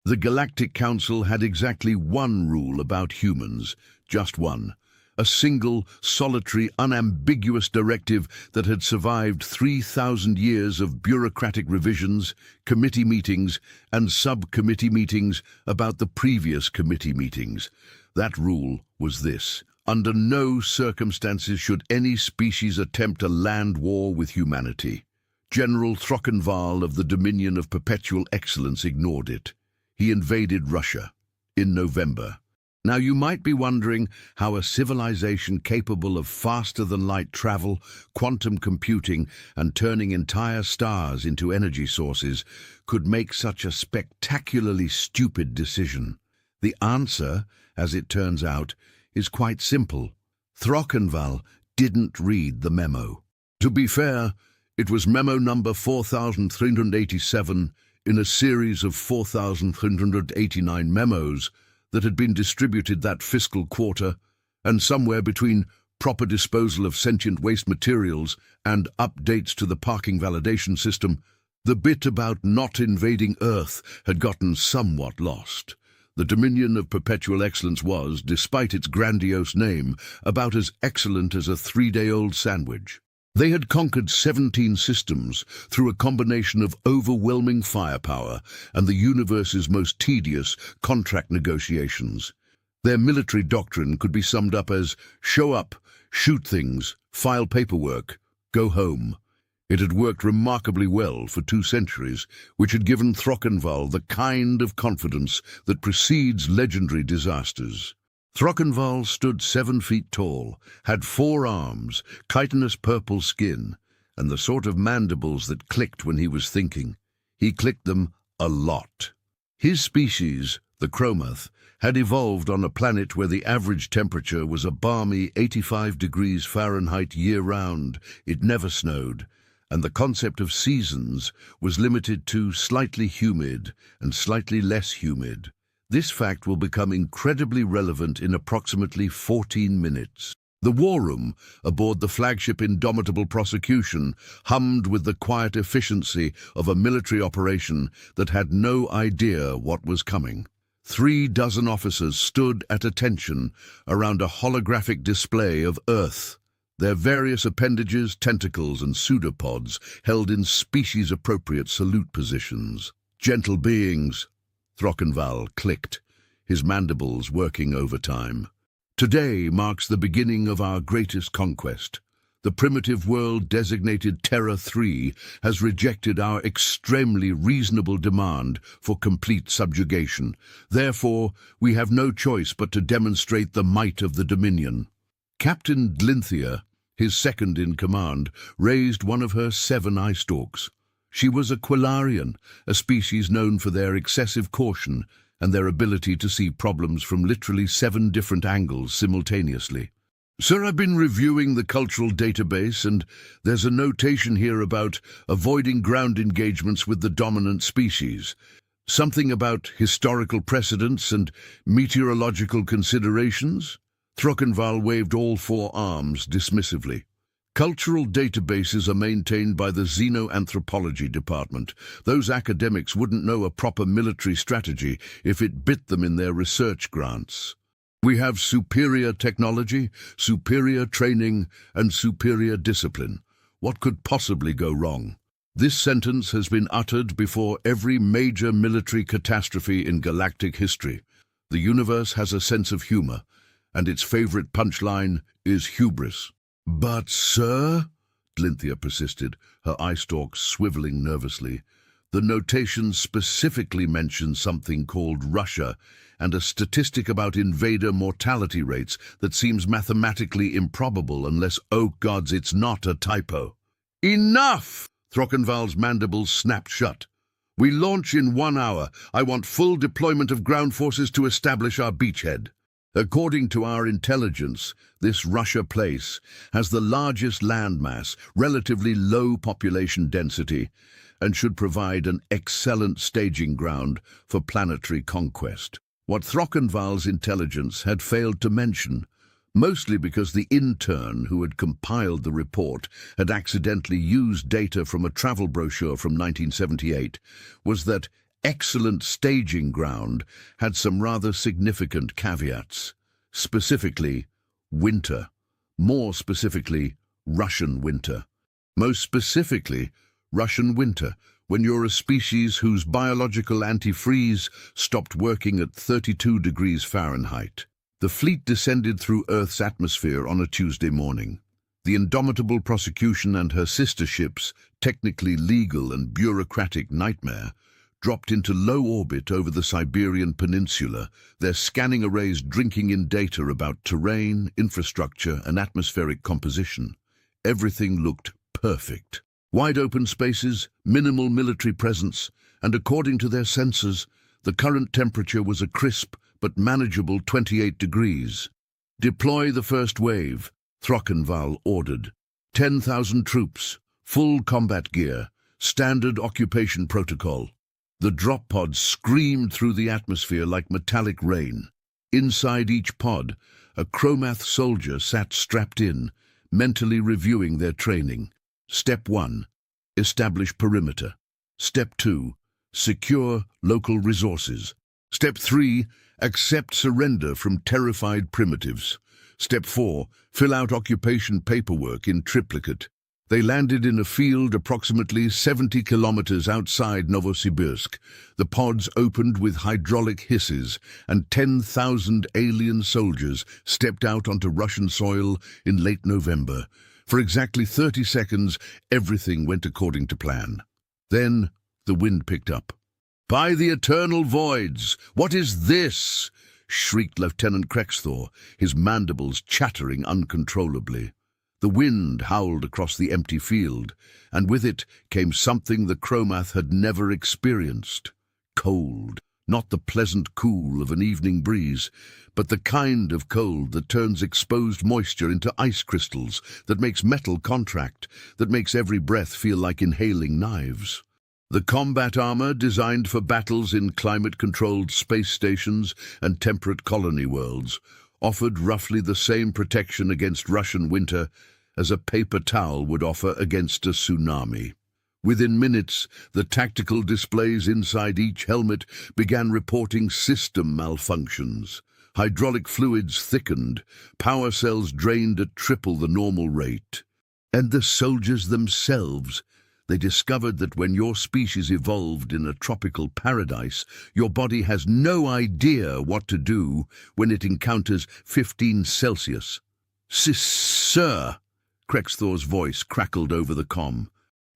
The Galactic Council had exactly one rule about humans, just one. A single, solitary, unambiguous directive that had survived 3,000 years of bureaucratic revisions, committee meetings, and subcommittee meetings about the previous committee meetings. That rule was this: under no circumstances should any species attempt a land war with humanity. General Throckenval of the Dominion of Perpetual Excellence ignored it. He invaded Russia in November. Now you might be wondering how a civilization capable of faster-than-light travel, quantum computing, and turning entire stars into energy sources could make such a spectacularly stupid decision. The answer, as it turns out, is quite simple. Throckenval didn't read the memo. To be fair, it was memo number 4387 in a series of 4,389 memos that had been distributed that fiscal quarter, and somewhere between proper disposal of sentient waste materials and updates to the parking validation system, the bit about not invading Earth had gotten somewhat lost. The Dominion of Perpetual Excellence was, despite its grandiose name, about as excellent as a 3-day-old sandwich. They had conquered 17 systems through a combination of overwhelming firepower and the universe's most tedious contract negotiations. Their military doctrine could be summed up as show up, shoot things, file paperwork, go home. It had worked remarkably well for 2 centuries, which had given Throckenval the kind of confidence that precedes legendary disasters. Throckenval stood 7 feet tall, had 4 arms, chitinous purple skin, and the sort of mandibles that clicked when he was thinking. He clicked them a lot. His species, the Chromath, had evolved on a planet where the average temperature was a balmy 85 degrees Fahrenheit year-round. It never snowed, and the concept of seasons was limited to slightly humid and slightly less humid. This fact will become incredibly relevant in approximately 14 minutes. The war room aboard the flagship Indomitable Prosecution hummed with the quiet efficiency of a military operation that had no idea what was coming. 3 dozen officers stood at attention around a holographic display of Earth, their various appendages, tentacles, and pseudopods held in species-appropriate salute positions. Gentle beings, Throckenval clicked, his mandibles working overtime. Today marks the beginning of our greatest conquest. The primitive world designated Terra 3 has rejected our extremely reasonable demand for complete subjugation. Therefore, we have no choice but to demonstrate the might of the Dominion. Captain Dlinthia, his second in command, raised one of her 7 eye stalks. She was a Quillarian, a species known for their excessive caution and their ability to see problems from literally 7 different angles simultaneously. Sir, I've been reviewing the cultural database, and there's a notation here about avoiding ground engagements with the dominant species. Something about historical precedents and meteorological considerations? Throckenval waved all 4 arms dismissively. Cultural databases are maintained by the Xenoanthropology Department. Those academics wouldn't know a proper military strategy if it bit them in their research grants. We have superior technology, superior training, and superior discipline. What could possibly go wrong? This sentence has been uttered before every major military catastrophe in galactic history. The universe has a sense of humor, and its favorite punchline is hubris. But, sir, Dlinthia persisted, her eye stalks swiveling nervously, the notation specifically mentions something called Russia and a statistic about invader mortality rates that seems mathematically improbable unless, oh gods, it's not a typo. Enough! Throckenval's mandibles snapped shut. We launch in 1 hour. I want full deployment of ground forces to establish our beachhead. According to our intelligence, this Russia place has the largest landmass, relatively low population density, and should provide an excellent staging ground for planetary conquest. What Throckenval's intelligence had failed to mention, mostly because the intern who had compiled the report had accidentally used data from a travel brochure from 1978, was that excellent staging ground had some rather significant caveats. Specifically, winter. More specifically, Russian winter. Most specifically, Russian winter, when you're a species whose biological antifreeze stopped working at 32 degrees Fahrenheit. The fleet descended through Earth's atmosphere on a Tuesday morning. The indomitable prosecution and her sister ships, technically legal and bureaucratic nightmare, dropped into low orbit over the Siberian Peninsula, their scanning arrays drinking in data about terrain, infrastructure, and atmospheric composition. Everything looked perfect. Wide open spaces, minimal military presence, and according to their sensors, the current temperature was a crisp but manageable 28 degrees. "Deploy the first wave," Throckenval ordered. 10,000 troops, full combat gear, standard occupation protocol. The drop pods screamed through the atmosphere like metallic rain. Inside each pod, a Chromath soldier sat strapped in, mentally reviewing their training. Step 1. Establish perimeter. Step 2. Secure local resources. Step 3. Accept surrender from terrified primitives. Step 4. Fill out occupation paperwork in triplicate. They landed in a field approximately 70 kilometers outside Novosibirsk. The pods opened with hydraulic hisses, and 10,000 alien soldiers stepped out onto Russian soil in late November. For exactly 30 seconds, everything went according to plan. Then, the wind picked up. "By the eternal voids! What is this?" shrieked Lieutenant Krexthor, his mandibles chattering uncontrollably. The wind howled across the empty field, and with it came something the Chromath had never experienced. Cold, not the pleasant cool of an evening breeze, but the kind of cold that turns exposed moisture into ice crystals, that makes metal contract, that makes every breath feel like inhaling knives. The combat armor designed for battles in climate-controlled space stations and temperate colony worlds offered roughly the same protection against Russian winter as a paper towel would offer against a tsunami. Within minutes, the tactical displays inside each helmet began reporting system malfunctions. Hydraulic fluids thickened, power cells drained at triple the normal rate. And the soldiers themselves, they discovered that when your species evolved in a tropical paradise, your body has no idea what to do when it encounters 15 Celsius. "Sir," Krexthor's voice crackled over the comm.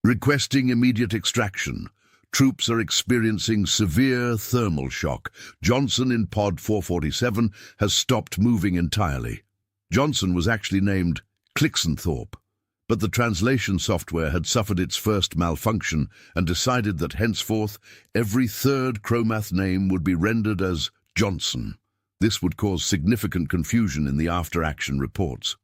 "Requesting immediate extraction. Troops are experiencing severe thermal shock. Johnson in Pod 447 has stopped moving entirely." Johnson was actually named Clixenthorpe, but the translation software had suffered its first malfunction and decided that henceforth every third Chromath name would be rendered as Johnson. This would cause significant confusion in the after-action reports.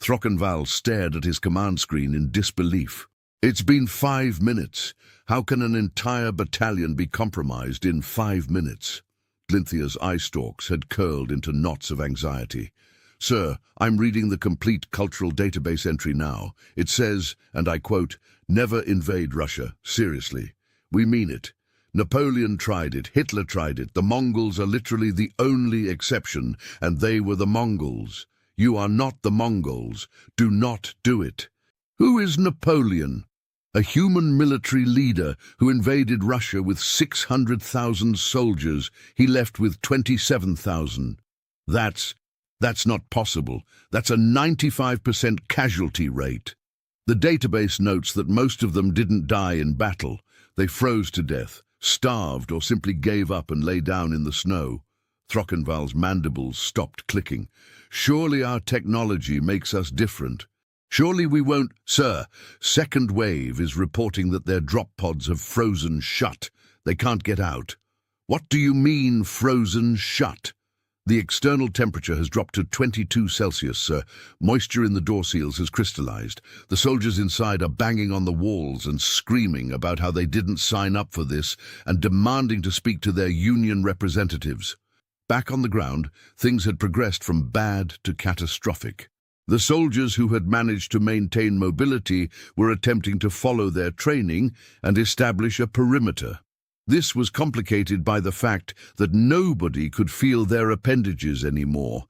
Throckenval stared at his command screen in disbelief. "It's been 5 minutes. How can an entire battalion be compromised in 5 minutes? Glinthia's eye stalks had curled into knots of anxiety. "Sir, I'm reading the complete cultural database entry now. It says, and I quote, 'Never invade Russia. Seriously. We mean it. Napoleon tried it. Hitler tried it. The Mongols are literally the only exception, and they were the Mongols. You are not the Mongols. Do not do it.' Who is Napoleon? A human military leader who invaded Russia with 600,000 soldiers. He left with 27,000. That's not possible. That's a 95% casualty rate. The database notes that most of them didn't die in battle. They froze to death, starved, or simply gave up and lay down in the snow." Throckenval's mandibles stopped clicking. "Surely our technology makes us different. Surely we won't—" "Sir, Second Wave is reporting that their drop pods have frozen shut. They can't get out." "What do you mean, frozen shut?" "The external temperature has dropped to 22 Celsius, sir. Moisture in the door seals has crystallized. The soldiers inside are banging on the walls and screaming about how they didn't sign up for this and demanding to speak to their union representatives." Back on the ground, things had progressed from bad to catastrophic. The soldiers who had managed to maintain mobility were attempting to follow their training and establish a perimeter. This was complicated by the fact that nobody could feel their appendages anymore.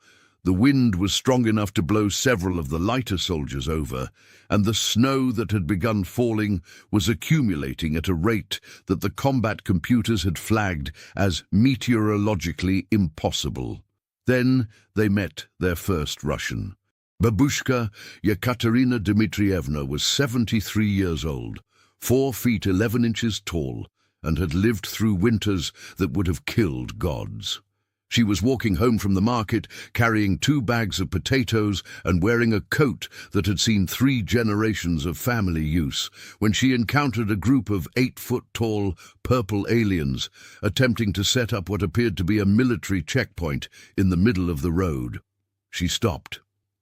The wind was strong enough to blow several of the lighter soldiers over, and the snow that had begun falling was accumulating at a rate that the combat computers had flagged as meteorologically impossible. Then they met their first Russian. Babushka Yekaterina Dmitrievna was 73 years old, 4 feet 11 inches tall, and had lived through winters that would have killed gods. She was walking home from the market, carrying 2 bags of potatoes and wearing a coat that had seen 3 generations of family use, when she encountered a group of 8-foot-tall purple aliens attempting to set up what appeared to be a military checkpoint in the middle of the road. She stopped.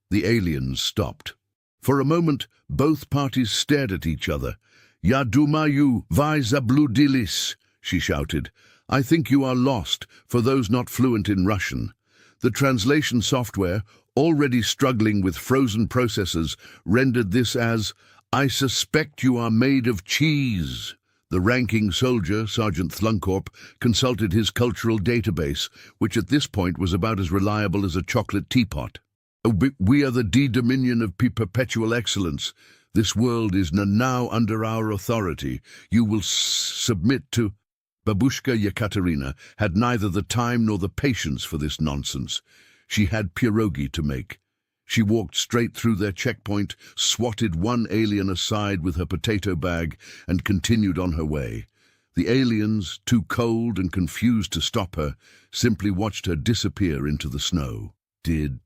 The aliens stopped. For a moment, both parties stared at each other. "Ya dumayu vai zabludilis," she shouted. "I think you are lost," for those not fluent in Russian. The translation software, already struggling with frozen processors, rendered this as, "I suspect you are made of cheese." The ranking soldier, Sergeant Thlunkorp, consulted his cultural database, which at this point was about as reliable as a chocolate teapot. "We are the D-Dominion of Perpetual Excellence. This world is now under our authority. You will submit to—" Babushka Yekaterina had neither the time nor the patience for this nonsense. She had pierogi to make. She walked straight through their checkpoint, swatted one alien aside with her potato bag, and continued on her way. The aliens, too cold and confused to stop her, simply watched her disappear into the snow. Did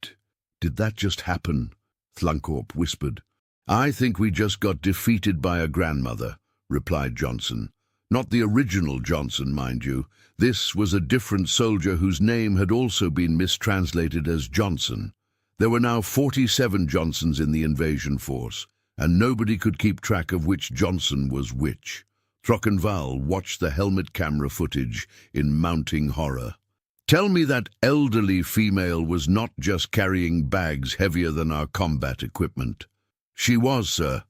that just happen?" Thlunkorp whispered. "I think we just got defeated by a grandmother," replied Johnson. Not the original Johnson, mind you. This was a different soldier whose name had also been mistranslated as Johnson. There were now 47 Johnsons in the invasion force, and nobody could keep track of which Johnson was which. Trockenval watched the helmet camera footage in mounting horror. "Tell me that elderly female was not just carrying bags heavier than our combat equipment." "She was, sir,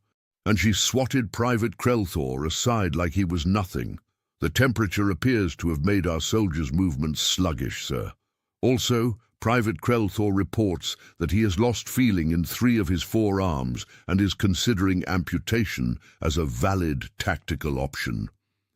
and she swatted Private Krelthor aside like he was nothing. The temperature appears to have made our soldiers' movements sluggish, sir. Also, Private Krelthor reports that he has lost feeling in 3 of his 4 arms and is considering amputation as a valid tactical option."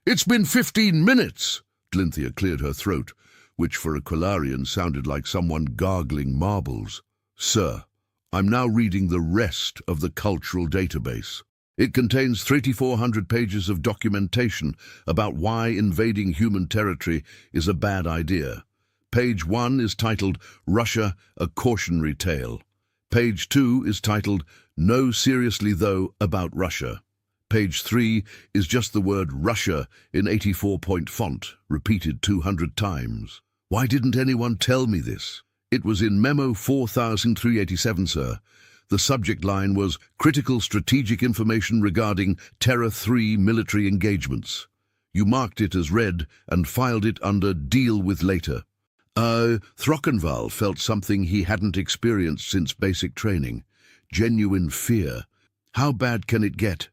"It's been 15 minutes!" Glinthia cleared her throat, which for a Quilarian sounded like someone gargling marbles. "Sir, I'm now reading the rest of the cultural database. It contains 3,400 pages of documentation about why invading human territory is a bad idea. Page 1 is titled Russia, a Cautionary Tale. Page 2 is titled No Seriously Though About Russia. Page 3 is just the word Russia in 84-point font, repeated 200 times. Why didn't anyone tell me this? It was in Memo 4387, sir. The subject line was Critical Strategic Information Regarding Terra 3 Military Engagements. You marked it as read and filed it under Deal with Later. Throckenval felt something he hadn't experienced since basic training. Genuine fear. How bad can it get?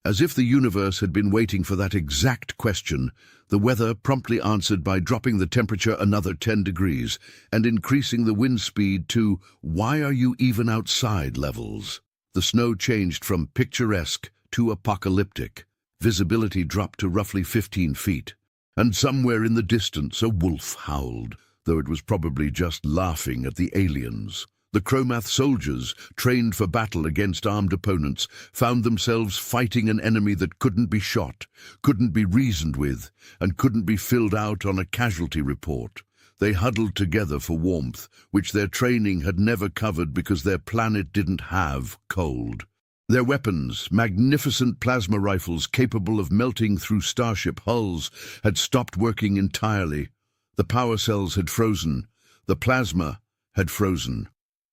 As if the universe had been waiting for that exact question, the weather promptly answered by dropping the temperature another 10 degrees and increasing the wind speed to "why are you even outside" levels. The snow changed from picturesque to apocalyptic. Visibility dropped to roughly 15 feet. And somewhere in the distance a wolf howled, though it was probably just laughing at the aliens. The Chromath soldiers, trained for battle against armed opponents, found themselves fighting an enemy that couldn't be shot, couldn't be reasoned with, and couldn't be filled out on a casualty report. They huddled together for warmth, which their training had never covered because their planet didn't have cold. Their weapons, magnificent plasma rifles capable of melting through starship hulls, had stopped working entirely. The power cells had frozen. The plasma had frozen.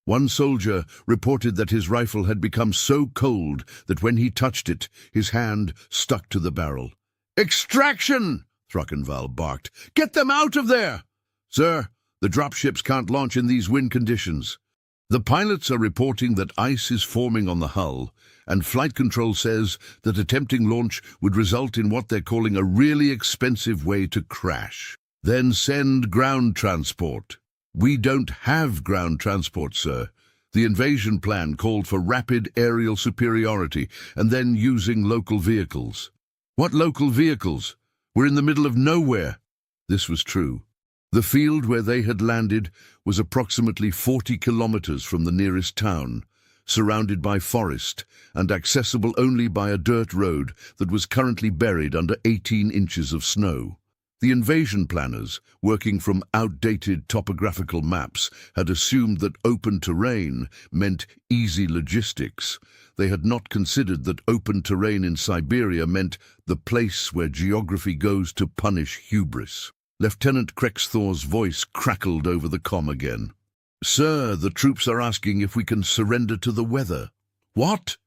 One soldier reported that his rifle had become so cold that when he touched it, his hand stuck to the barrel. "Extraction!" Throckenval barked. "Get them out of there!" "Sir, the dropships can't launch in these wind conditions." The pilots are reporting that ice is forming on the hull, and flight control says that attempting launch would result in what they're calling a really expensive way to crash. Then send ground transport. We don't have ground transport, sir. The invasion plan called for rapid aerial superiority and then using local vehicles. What local vehicles? We're in the middle of nowhere. This was true. The field where they had landed was approximately 40 kilometers from the nearest town, surrounded by forest and accessible only by a dirt road that was currently buried under 18 inches of snow. The invasion planners, working from outdated topographical maps, had assumed that open terrain meant easy logistics. They had not considered that open terrain in Siberia meant the place where geography goes to punish hubris. Lieutenant Krexthor's voice crackled over the comm again. "Sir, the troops are asking if we can surrender to the weather." "What?"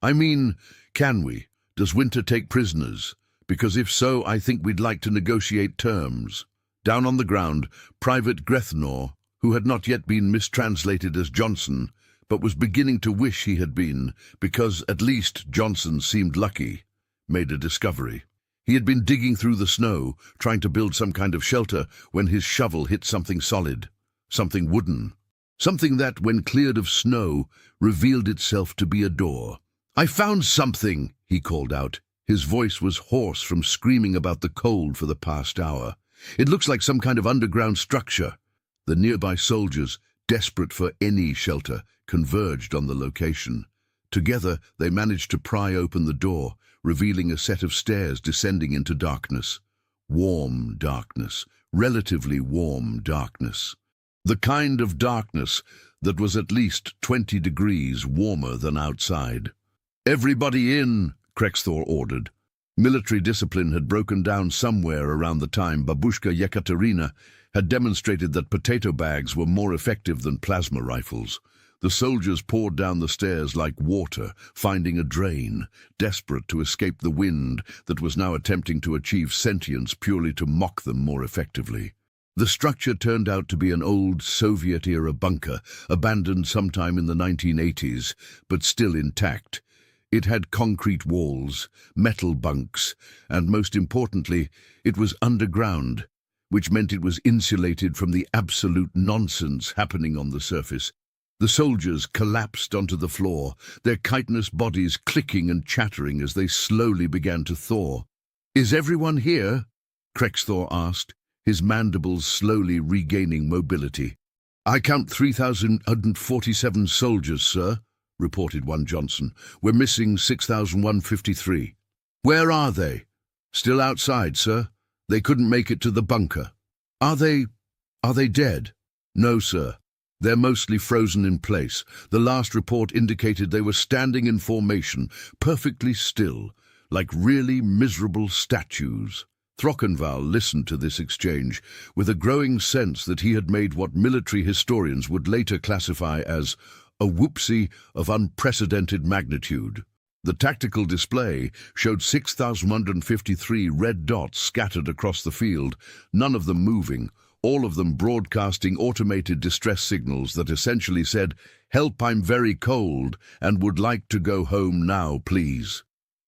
"I mean, can we? Does winter take prisoners? Because if so, I think we'd like to negotiate terms." Down on the ground, Private Grethnor, who had not yet been mistranslated as Johnson, but was beginning to wish he had been, because at least Johnson seemed lucky, made a discovery. He had been digging through the snow, trying to build some kind of shelter, when his shovel hit something solid, something wooden, something that, when cleared of snow, revealed itself to be a door. "I found something," he called out. His voice was hoarse from screaming about the cold for the past hour. "It looks like some kind of underground structure." The nearby soldiers, desperate for any shelter, converged on the location. Together, they managed to pry open the door, revealing a set of stairs descending into darkness. Warm darkness, relatively warm darkness. The kind of darkness that was at least 20 degrees warmer than outside. "Everybody in!" Krexthor ordered. Military discipline had broken down somewhere around the time Babushka Yekaterina had demonstrated that potato bags were more effective than plasma rifles. The soldiers poured down the stairs like water, finding a drain, desperate to escape the wind that was now attempting to achieve sentience purely to mock them more effectively. The structure turned out to be an old Soviet-era bunker, abandoned sometime in the 1980s, but still intact. It had concrete walls, metal bunks, and most importantly, it was underground, which meant it was insulated from the absolute nonsense happening on the surface. The soldiers collapsed onto the floor, their chitinous bodies clicking and chattering as they slowly began to thaw. "Is everyone here?" Krexthor asked, his mandibles slowly regaining mobility. "I count 3,047 soldiers, sir," reported one Johnson. "We're missing 6,153. "Where are they?" "Still outside, sir. They couldn't make it to the bunker." Are they dead?" "No, sir. They're mostly frozen in place. The last report indicated they were standing in formation, perfectly still, like really miserable statues." Throckenval listened to this exchange with a growing sense that he had made what military historians would later classify as a whoopsie of unprecedented magnitude. The tactical display showed 6,153 red dots scattered across the field, none of them moving, all of them broadcasting automated distress signals that essentially said, "Help, I'm very cold and would like to go home now, please."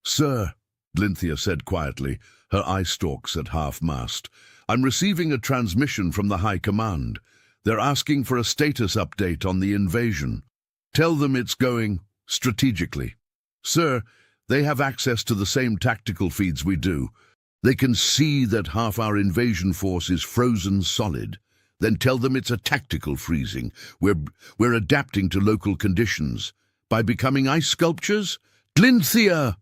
"Sir," Glinthia said quietly, her eye stalks at half-mast, "I'm receiving a transmission from the High Command. They're asking for a status update on the invasion. Tell them it's going strategically." "Sir, they have access to the same tactical feeds we do. They can see that half our invasion force is frozen solid. Then tell them it's a tactical freezing. We're adapting to local conditions. By becoming ice sculptures? Glinthia!"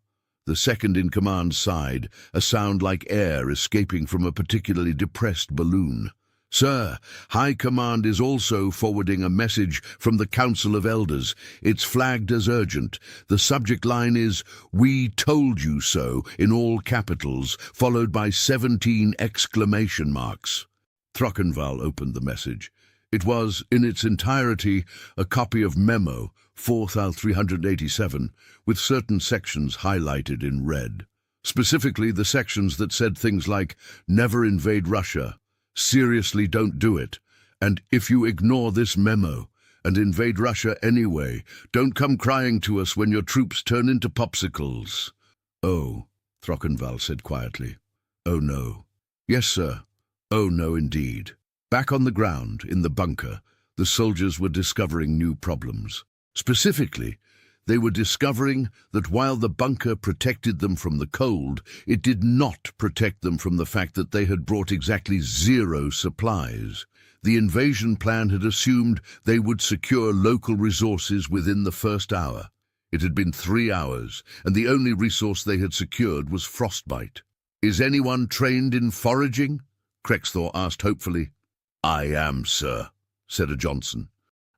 The second-in-command sighed, a sound like air escaping from a particularly depressed balloon. "Sir, High Command is also forwarding a message from the Council of Elders. It's flagged as urgent. The subject line is, 'We told you so,' in all capitals, followed by 17 exclamation marks. Throckenval opened the message. It was, in its entirety, a copy of Memo 4387, with certain sections highlighted in red. Specifically the sections that said things like, "Never invade Russia," "Seriously, don't do it," and "If you ignore this memo," and invade Russia anyway. Don't come crying to us when your troops turn into popsicles." "Oh," Throckenval said quietly. "Oh no." "Yes, sir. Oh no, indeed." Back on the ground, in the bunker, the soldiers were discovering new problems. Specifically, they were discovering that while the bunker protected them from the cold, it did not protect them from the fact that they had brought exactly 0 supplies. The invasion plan had assumed they would secure local resources within the first hour. It had been 3 hours, and the only resource they had secured was frostbite. "Is anyone trained in foraging?" Krexthor asked hopefully. "I am, sir," said a Johnson.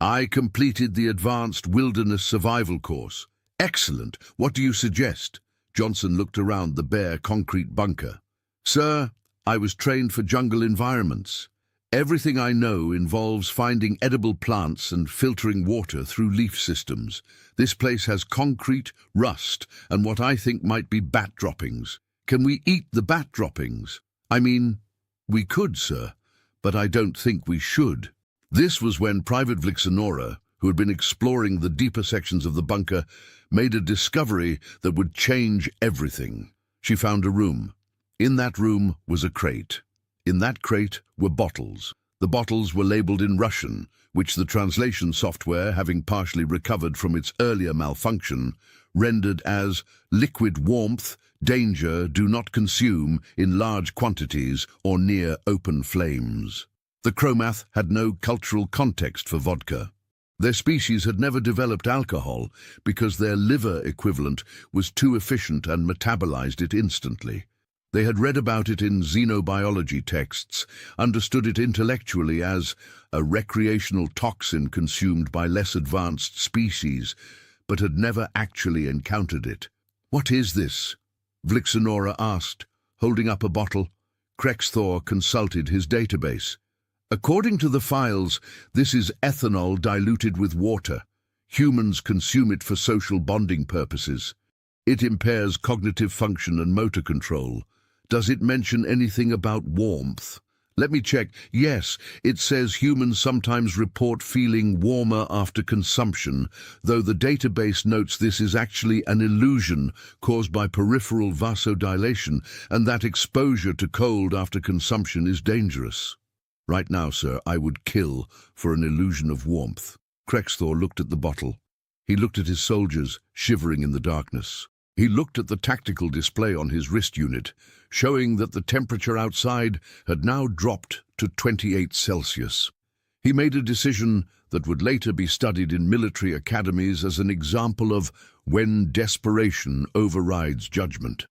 "I completed the advanced wilderness survival course." "Excellent. What do you suggest?" Johnson looked around the bare concrete bunker. "Sir, I was trained for jungle environments. Everything I know involves finding edible plants and filtering water through leaf systems. This place has concrete, rust, and what I think might be bat droppings. Can we eat the bat droppings? I mean, we could, sir, but I don't think we should." This was when Private Vlixenora, who had been exploring the deeper sections of the bunker, made a discovery that would change everything. She found a room. In that room was a crate. In that crate were bottles. The bottles were labeled in Russian, which the translation software, having partially recovered from its earlier malfunction, rendered as "liquid warmth, danger, do not consume in large quantities or near open flames." The Chromath had no cultural context for vodka. Their species had never developed alcohol because their liver equivalent was too efficient and metabolized it instantly. They had read about it in xenobiology texts, understood it intellectually as a recreational toxin consumed by less advanced species, but had never actually encountered it. "What is this?" Vlixenora asked, holding up a bottle. Krexthor consulted his database. "According to the files, this is ethanol diluted with water. Humans consume it for social bonding purposes. It impairs cognitive function and motor control. Does it mention anything about warmth?" "Let me check. Yes, it says humans sometimes report feeling warmer after consumption, though the database notes this is actually an illusion caused by peripheral vasodilation, and that exposure to cold after consumption is dangerous." "Right now, sir, I would kill for an illusion of warmth." Krexthor looked at the bottle. He looked at his soldiers, shivering in the darkness. He looked at the tactical display on his wrist unit, showing that the temperature outside had now dropped to 28 Celsius. He made a decision that would later be studied in military academies as an example of when desperation overrides judgment.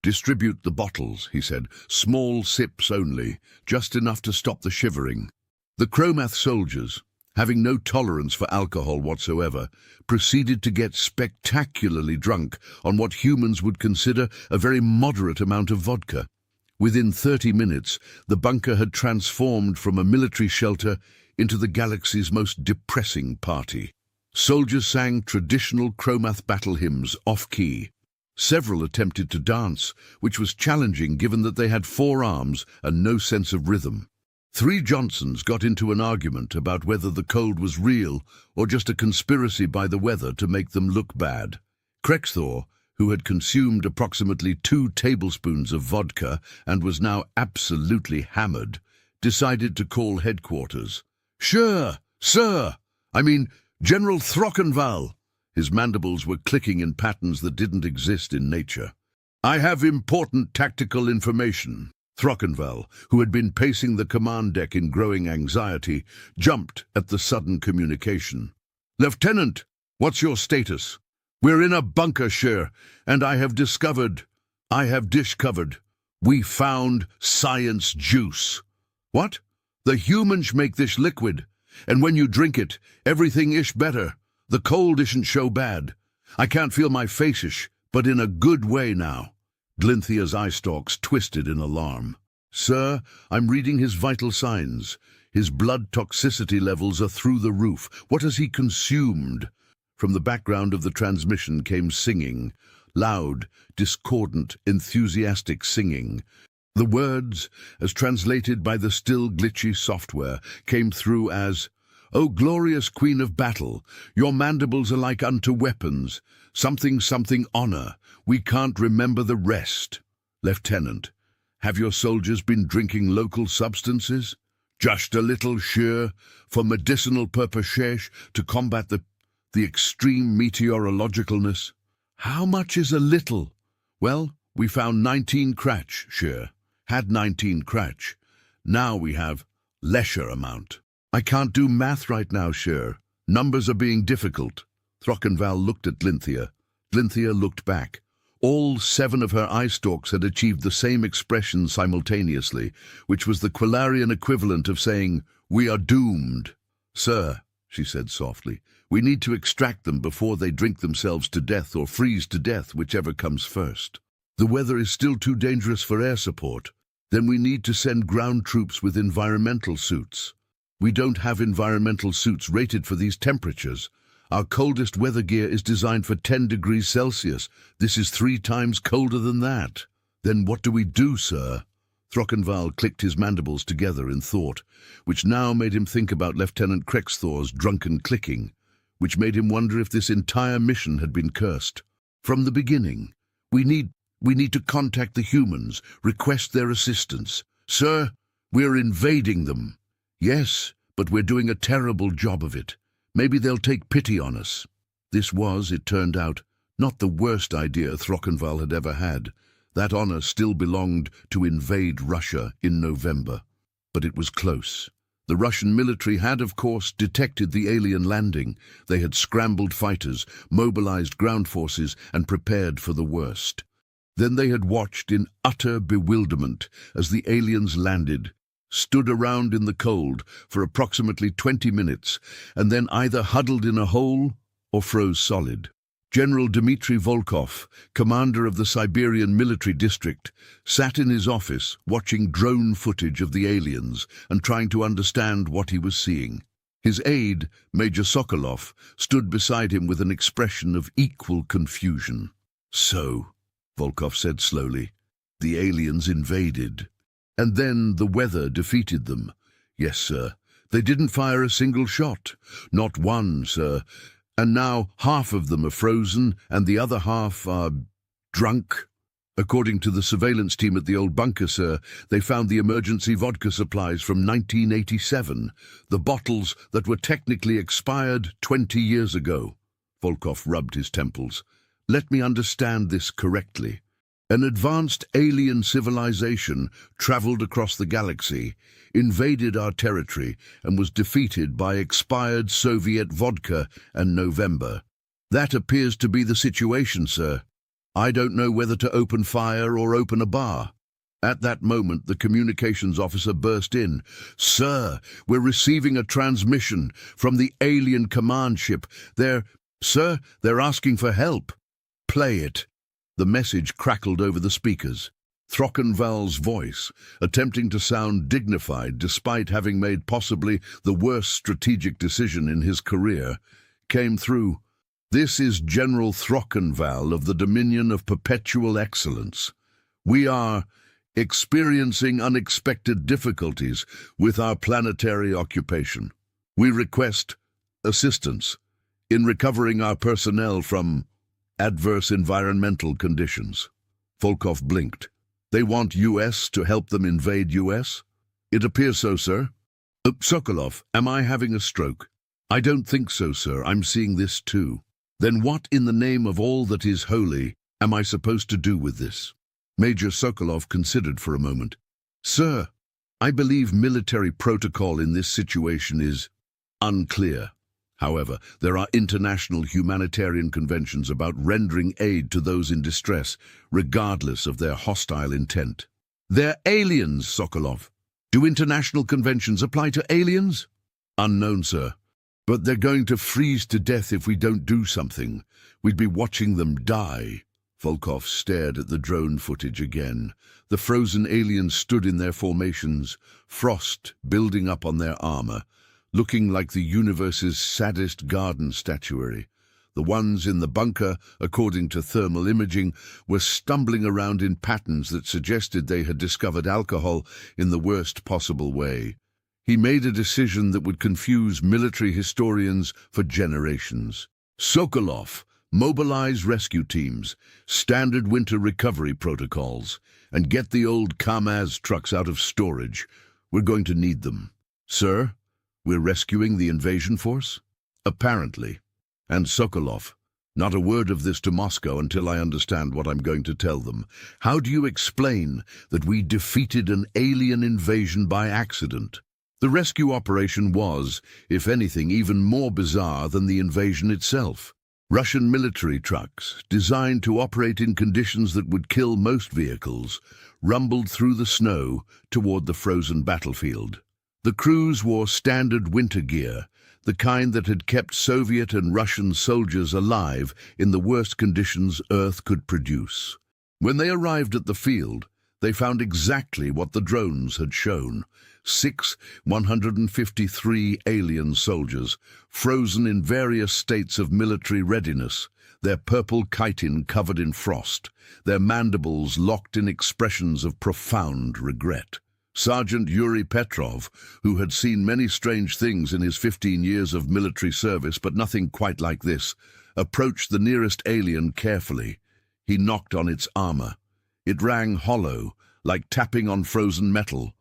"Distribute the bottles," he said. "Small sips only, just enough to stop the shivering." The Chromath soldiers, having no tolerance for alcohol whatsoever, proceeded to get spectacularly drunk on what humans would consider a very moderate amount of vodka. Within 30 minutes, the bunker had transformed from a military shelter into the galaxy's most depressing party. Soldiers sang traditional Chromath battle hymns off-key. Several attempted to dance, which was challenging given that they had 4 arms and no sense of rhythm. 3 Johnsons got into an argument about whether the cold was real or just a conspiracy by the weather to make them look bad. Krexthor, who had consumed approximately 2 tablespoons of vodka and was now absolutely hammered, decided to call headquarters. "Sure, sir! I mean, General Throckenval!" His mandibles were clicking in patterns that didn't exist in nature. "I have important tactical information." Throckenval, who had been pacing the command deck in growing anxiety, jumped at the sudden communication. "Lieutenant, what's your status?" "We're in a bunker, sir, and I have discovered. We found science juice." "What?" "The humans make this liquid, and when you drink it, everything ish better. The cold isn't so bad. I can't feel my face-ish, but in a good way now." Glinthia's eye stalks twisted in alarm. "Sir, I'm reading his vital signs. His blood toxicity levels are through the roof. What has he consumed?" From the background of the transmission came singing, loud, discordant, enthusiastic singing. The words, as translated by the still glitchy software, came through as, O glorious queen of battle, your mandibles are like unto weapons. Something, something honor. We can't remember the rest. Lieutenant, have your soldiers been drinking local substances? Just a little, sure, for medicinal purposes to combat the extreme meteorologicalness. How much is a little? Well, we found 19 kratch, sure. Had 19 kratch. Now we have lesser amount. I can't do math right now, sure. Numbers are being difficult. Throckenval looked at Glinthia. Glinthia looked back. All 7 of her eye stalks had achieved the same expression simultaneously, which was the Quillarian equivalent of saying, "We are doomed." "Sir," she said softly, "we need to extract them before they drink themselves to death or freeze to death, whichever comes first. The weather is still too dangerous for air support. Then we need to send ground troops with environmental suits. We don't have environmental suits rated for these temperatures. Our coldest weather gear is designed for 10 degrees Celsius. This is 3 times colder than that. Then what do we do, sir?" Throckenval clicked his mandibles together in thought, which now made him think about Lieutenant Krexthor's drunken clicking, which made him wonder if this entire mission had been cursed. From the beginning, we need to contact the humans, request their assistance. "Sir, we're invading them." "Yes, but we're doing a terrible job of it. Maybe they'll take pity on us." This was, it turned out, not the worst idea Throckenval had ever had. That honor still belonged to invade Russia in November. But it was close. The Russian military had, of course, detected the alien landing. They had scrambled fighters, mobilized ground forces, and prepared for the worst. Then they had watched in utter bewilderment as the aliens landed, stood around in the cold for approximately 20 minutes, and then either huddled in a hole or froze solid. General Dmitry Volkov, commander of the Siberian military district, sat in his office watching drone footage of the aliens and trying to understand what he was seeing. His aide, Major Sokolov, stood beside him with an expression of equal confusion. "So," Volkov said slowly, "the aliens invaded. And then the weather defeated them." "Yes, sir. They didn't fire a single shot. Not one, sir. And now half of them are frozen and the other half are drunk." According to the surveillance team at the old bunker, sir, they found the emergency vodka supplies from 1987, the bottles that were technically expired 20 years ago. Volkov rubbed his temples. "Let me understand this correctly. An advanced alien civilization traveled across the galaxy, invaded our territory, and was defeated by expired Soviet vodka and November. That appears to be the situation, sir. I don't know whether to open fire or open a bar." At that moment, the communications officer burst in. "Sir, we're receiving a transmission from the alien command ship. They're asking for help." "Play it." The message crackled over the speakers. Throckenval's voice, attempting to sound dignified despite having made possibly the worst strategic decision in his career, came through. "This is General Throckenval of the Dominion of Perpetual Excellence. We are experiencing unexpected difficulties with our planetary occupation. We request assistance in recovering our personnel from adverse environmental conditions." Volkov blinked. "They want U.S. to help them invade U.S.? "It appears so, sir." "Sokolov, am I having a stroke?" "I don't think so, sir. I'm seeing this too." "Then what in the name of all that is holy am I supposed to do with this?" Major Sokolov considered for a moment. "Sir, I believe military protocol in this situation is unclear. However, there are international humanitarian conventions about rendering aid to those in distress, regardless of their hostile intent." "They're aliens, Sokolov. Do international conventions apply to aliens?" "Unknown, sir. But they're going to freeze to death if we don't do something. We'd be watching them die." Volkov stared at the drone footage again. The frozen aliens stood in their formations, frost building up on their armor, looking like the universe's saddest garden statuary. The ones in the bunker, according to thermal imaging, were stumbling around in patterns that suggested they had discovered alcohol in the worst possible way. He made a decision that would confuse military historians for generations. Sokolov, mobilize rescue teams, standard winter recovery protocols, and get the old KAMAZ trucks out of storage. We're going to need them. Sir, we're rescuing the invasion force? Apparently. And Sokolov, not a word of this to Moscow until I understand what I'm going to tell them. How do you explain that we defeated an alien invasion by accident? The rescue operation was, if anything, even more bizarre than the invasion itself. Russian military trucks, designed to operate in conditions that would kill most vehicles, rumbled through the snow toward the frozen battlefield. The crews wore standard winter gear, the kind that had kept Soviet and Russian soldiers alive in the worst conditions Earth could produce. When they arrived at the field, they found exactly what the drones had shown. 153 alien soldiers, frozen in various states of military readiness, their purple chitin covered in frost, their mandibles locked in expressions of profound regret. Sergeant Yuri Petrov, who had seen many strange things in his 15 years of military service, but nothing quite like this, approached the nearest alien carefully. He knocked on its armor. It rang hollow, like tapping on frozen metal.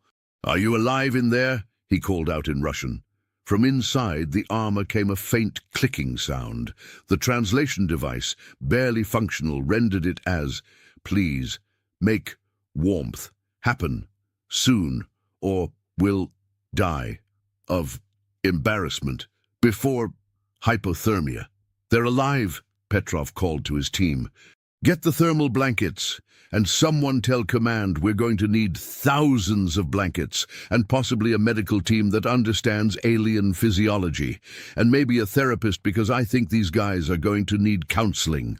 "Are you alive in there?" he called out in Russian. From inside the armor came a faint clicking sound. The translation device, barely functional, rendered it as, "Please, make warmth happen soon, or we'll die of embarrassment before hypothermia." "They're alive," Petrov called to his team. "Get the thermal blankets, and someone tell command we're going to need thousands of blankets, and possibly a medical team that understands alien physiology, and maybe a therapist, because I think these guys are going to need counseling."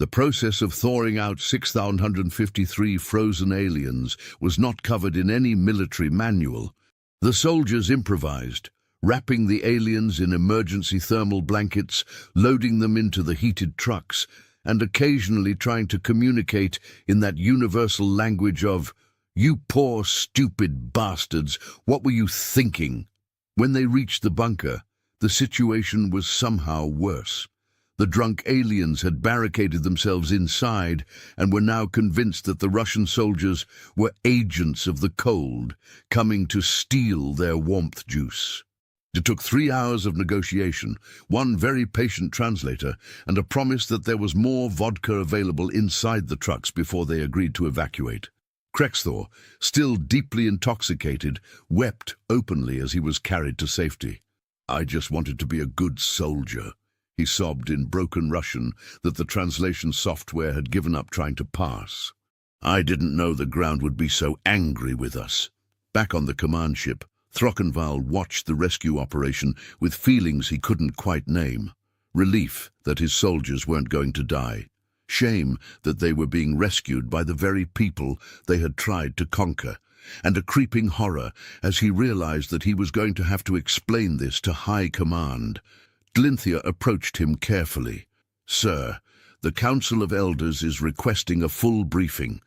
The process of thawing out 6,153 frozen aliens was not covered in any military manual. The soldiers improvised, wrapping the aliens in emergency thermal blankets, loading them into the heated trucks, and occasionally trying to communicate in that universal language of, "You poor, stupid bastards, what were you thinking?" When they reached the bunker, the situation was somehow worse. The drunk aliens had barricaded themselves inside and were now convinced that the Russian soldiers were agents of the cold, coming to steal their warmth juice. It took 3 hours of negotiation, one very patient translator, and a promise that there was more vodka available inside the trucks before they agreed to evacuate. Krexthor, still deeply intoxicated, wept openly as he was carried to safety. "I just wanted to be a good soldier," he sobbed in broken Russian that the translation software had given up trying to parse. "I didn't know the ground would be so angry with us." Back on the command ship, Throckenval watched the rescue operation with feelings he couldn't quite name. Relief that his soldiers weren't going to die. Shame that they were being rescued by the very people they had tried to conquer. And a creeping horror as he realized that he was going to have to explain this to high command. Glinthia approached him carefully. "Sir, the Council of Elders is requesting a full briefing.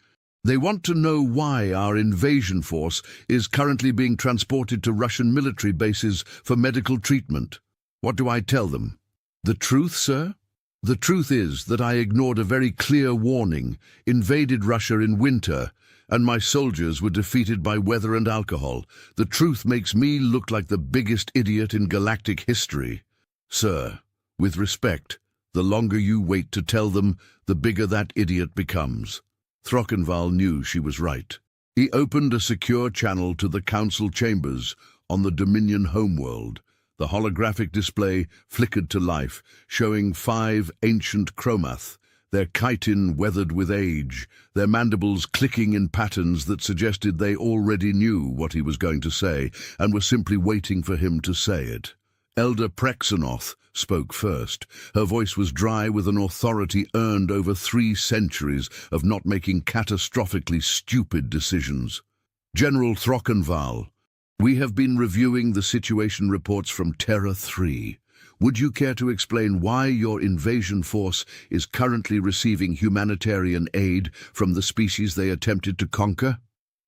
They want to know why our invasion force is currently being transported to Russian military bases for medical treatment." "What do I tell them?" "The truth, sir? The truth is that I ignored a very clear warning, invaded Russia in winter, and my soldiers were defeated by weather and alcohol. The truth makes me look like the biggest idiot in galactic history. Sir, with respect, the longer you wait to tell them, the bigger that idiot becomes." Throckenval knew she was right. He opened a secure channel to the council chambers on the Dominion homeworld. The holographic display flickered to life, showing 5 ancient chromath, their chitin weathered with age, their mandibles clicking in patterns that suggested they already knew what he was going to say and were simply waiting for him to say it. Elder Prexanoth spoke first. Her voice was dry with an authority earned over 3 centuries of not making catastrophically stupid decisions. "General Throckenval, we have been reviewing the situation reports from Terra 3. Would you care to explain why your invasion force is currently receiving humanitarian aid from the species they attempted to conquer?"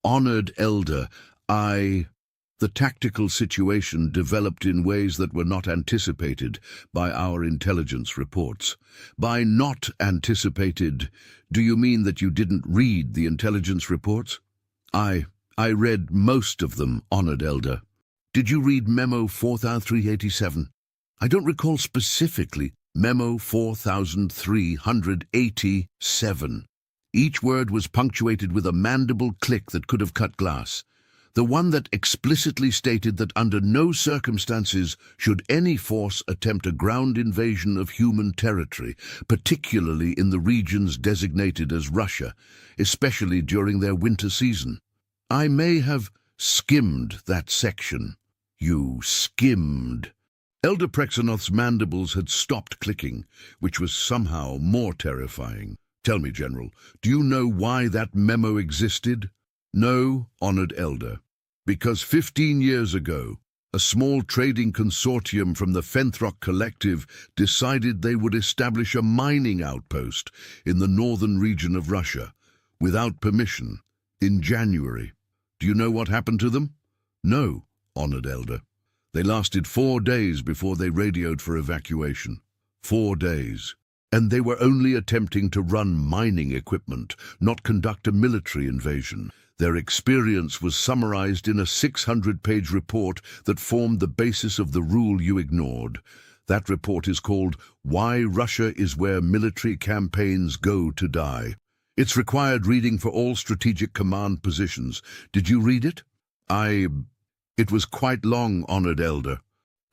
"Honored Elder, The tactical situation developed in ways that were not anticipated by our intelligence reports. By not anticipated, do you mean that you didn't read the intelligence reports? I read most of them, Honored Elder. Did you read Memo 4387? I don't recall specifically. Memo 4387. Each word was punctuated with a mandible click that could have cut glass. The one that explicitly stated that under no circumstances should any force attempt a ground invasion of human territory, particularly in the regions designated as Russia, especially during their winter season. I may have skimmed that section. You skimmed. Elder Prexanoth's mandibles had stopped clicking, which was somehow more terrifying. Tell me, General, do you know why that memo existed? No, Honored Elder. Because 15 years ago, a small trading consortium from the Fenthrock Collective decided they would establish a mining outpost in the northern region of Russia, without permission, in January. Do you know what happened to them? No, Honored Elder. They lasted 4 days before they radioed for evacuation. 4 days. And they were only attempting to run mining equipment, not conduct a military invasion. Their experience was summarized in a 600-page report that formed the basis of the rule you ignored. That report is called Why Russia is Where Military Campaigns Go to Die. It's required reading for all strategic command positions. Did you read it? It was quite long, Honored Elder.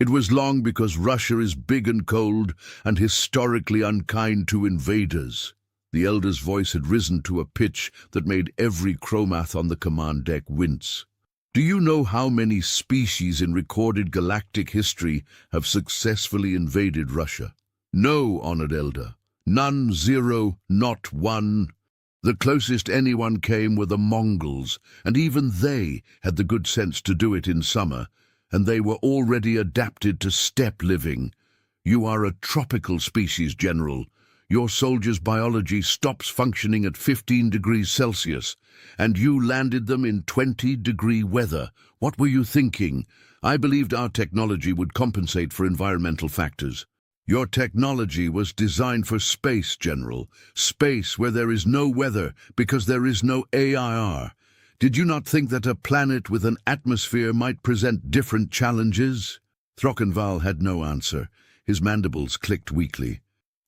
It was long because Russia is big and cold and historically unkind to invaders. The Elder's voice had risen to a pitch that made every chromath on the command deck wince. Do you know how many species in recorded galactic history have successfully invaded Russia? No, Honored Elder. None, zero, not one. The closest anyone came were the Mongols, and even they had the good sense to do it in summer, and they were already adapted to steppe living. You are a tropical species, General. Your soldiers' biology stops functioning at 15 degrees Celsius, and you landed them in 20-degree weather. What were you thinking? I believed our technology would compensate for environmental factors. Your technology was designed for space, General. Space where there is no weather because there is no AIR. Did you not think that a planet with an atmosphere might present different challenges? Throckenval had no answer. His mandibles clicked weakly.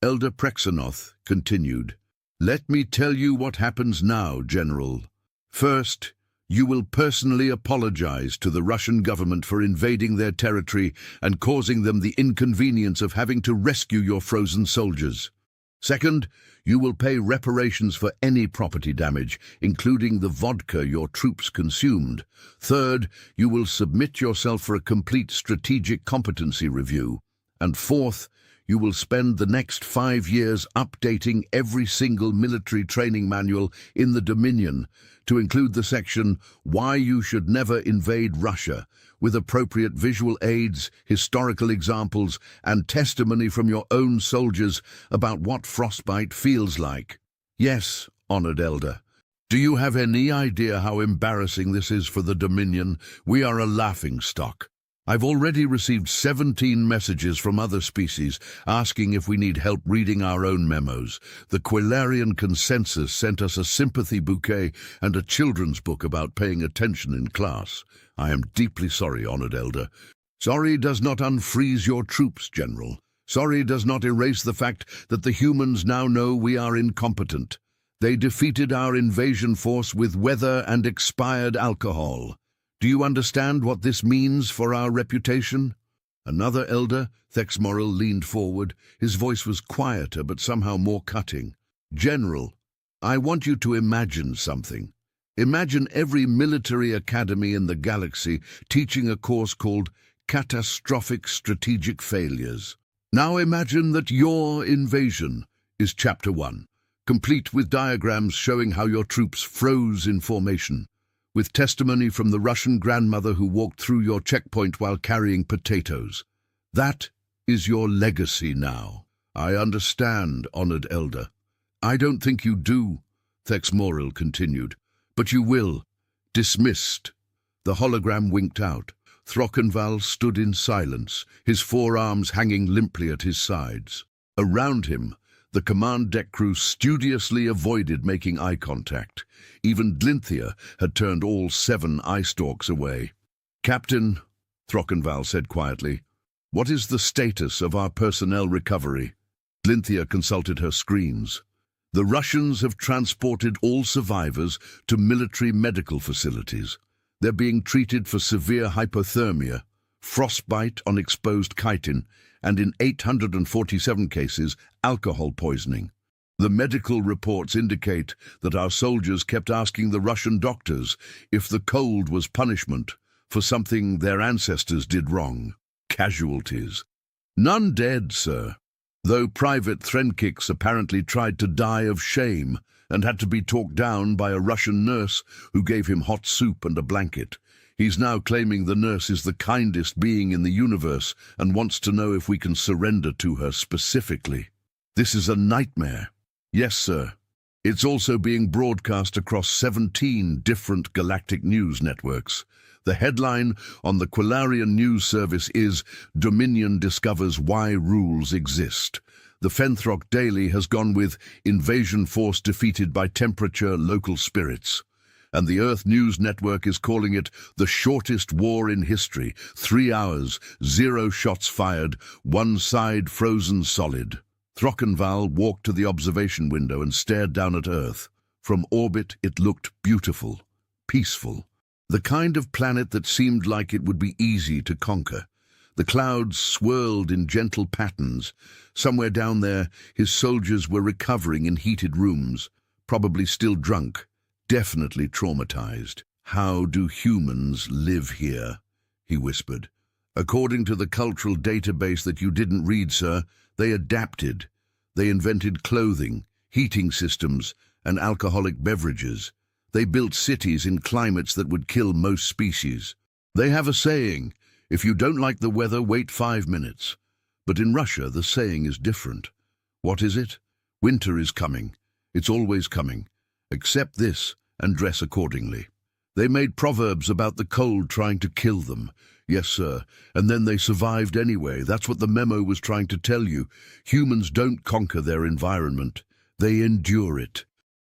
Elder Prexanoth continued, Let me tell you what happens now, General. First, you will personally apologize to the Russian government for invading their territory and causing them the inconvenience of having to rescue your frozen soldiers. Second, you will pay reparations for any property damage, including the vodka your troops consumed. Third, you will submit yourself for a complete strategic competency review. And fourth, you will spend the next 5 years updating every single military training manual in the Dominion to include the section Why You Should Never Invade Russia, with appropriate visual aids, historical examples, and testimony from your own soldiers about what frostbite feels like. Yes, Honored Elder. Do you have any idea how embarrassing this is for the Dominion? We are a laughingstock. I've already received 17 messages from other species asking if we need help reading our own memos. The Quilarian Consensus sent us a sympathy bouquet and a children's book about paying attention in class. I am deeply sorry, Honored Elder. Sorry does not unfreeze your troops, General. Sorry does not erase the fact that the humans now know we are incompetent. They defeated our invasion force with weather and expired alcohol. Do you understand what this means for our reputation? Another elder, Thexmoral, leaned forward. His voice was quieter but somehow more cutting. General, I want you to imagine something. Imagine every military academy in the galaxy teaching a course called Catastrophic Strategic Failures. Now imagine that your invasion is Chapter 1, complete with diagrams showing how your troops froze in formation, with testimony from the Russian grandmother who walked through your checkpoint while carrying potatoes. That is your legacy now. I understand, Honored Elder. I don't think you do, Thexmoral continued, but you will. Dismissed. The hologram winked out. Throckenval stood in silence, his forearms hanging limply at his sides. Around him, the command deck crew studiously avoided making eye contact. Even Dlinthia had turned all 7 eye stalks away. "Captain," Throckenval said quietly, "what is the status of our personnel recovery?" Dlinthia consulted her screens. "The Russians have transported all survivors to military medical facilities. They're being treated for severe hypothermia, frostbite on exposed chitin, and in 847 cases, alcohol poisoning. The medical reports indicate that our soldiers kept asking the Russian doctors if the cold was punishment for something their ancestors did wrong. Casualties. None dead, sir, though Private Threnkix apparently tried to die of shame and had to be talked down by a Russian nurse who gave him hot soup and a blanket. He's now claiming the nurse is the kindest being in the universe and wants to know if we can surrender to her specifically. This is a nightmare." "Yes, sir. It's also being broadcast across 17 different galactic news networks. The headline on the Quillarian news service is "Dominion discovers why rules exist." The Fenthrock Daily has gone with "Invasion force defeated by temperature local spirits." And the Earth News Network is calling it "the shortest war in history. 3 hours, 0 shots fired, one side frozen solid." Throckenval walked to the observation window and stared down at Earth. From orbit it looked beautiful, peaceful. The kind of planet that seemed like it would be easy to conquer. The clouds swirled in gentle patterns. Somewhere down there, his soldiers were recovering in heated rooms, probably still drunk, definitely traumatized. "How do humans live here?" he whispered. "According to the cultural database that you didn't read, sir, they adapted. They invented clothing, heating systems, and alcoholic beverages. They built cities in climates that would kill most species. They have a saying, 'If you don't like the weather, wait 5 minutes.' But in Russia, the saying is different. What is it? Winter is coming. It's always coming. Accept this and dress accordingly." They made proverbs about the cold trying to kill them. "Yes, sir, and then they survived anyway. That's what the memo was trying to tell you. Humans don't conquer their environment. They endure it.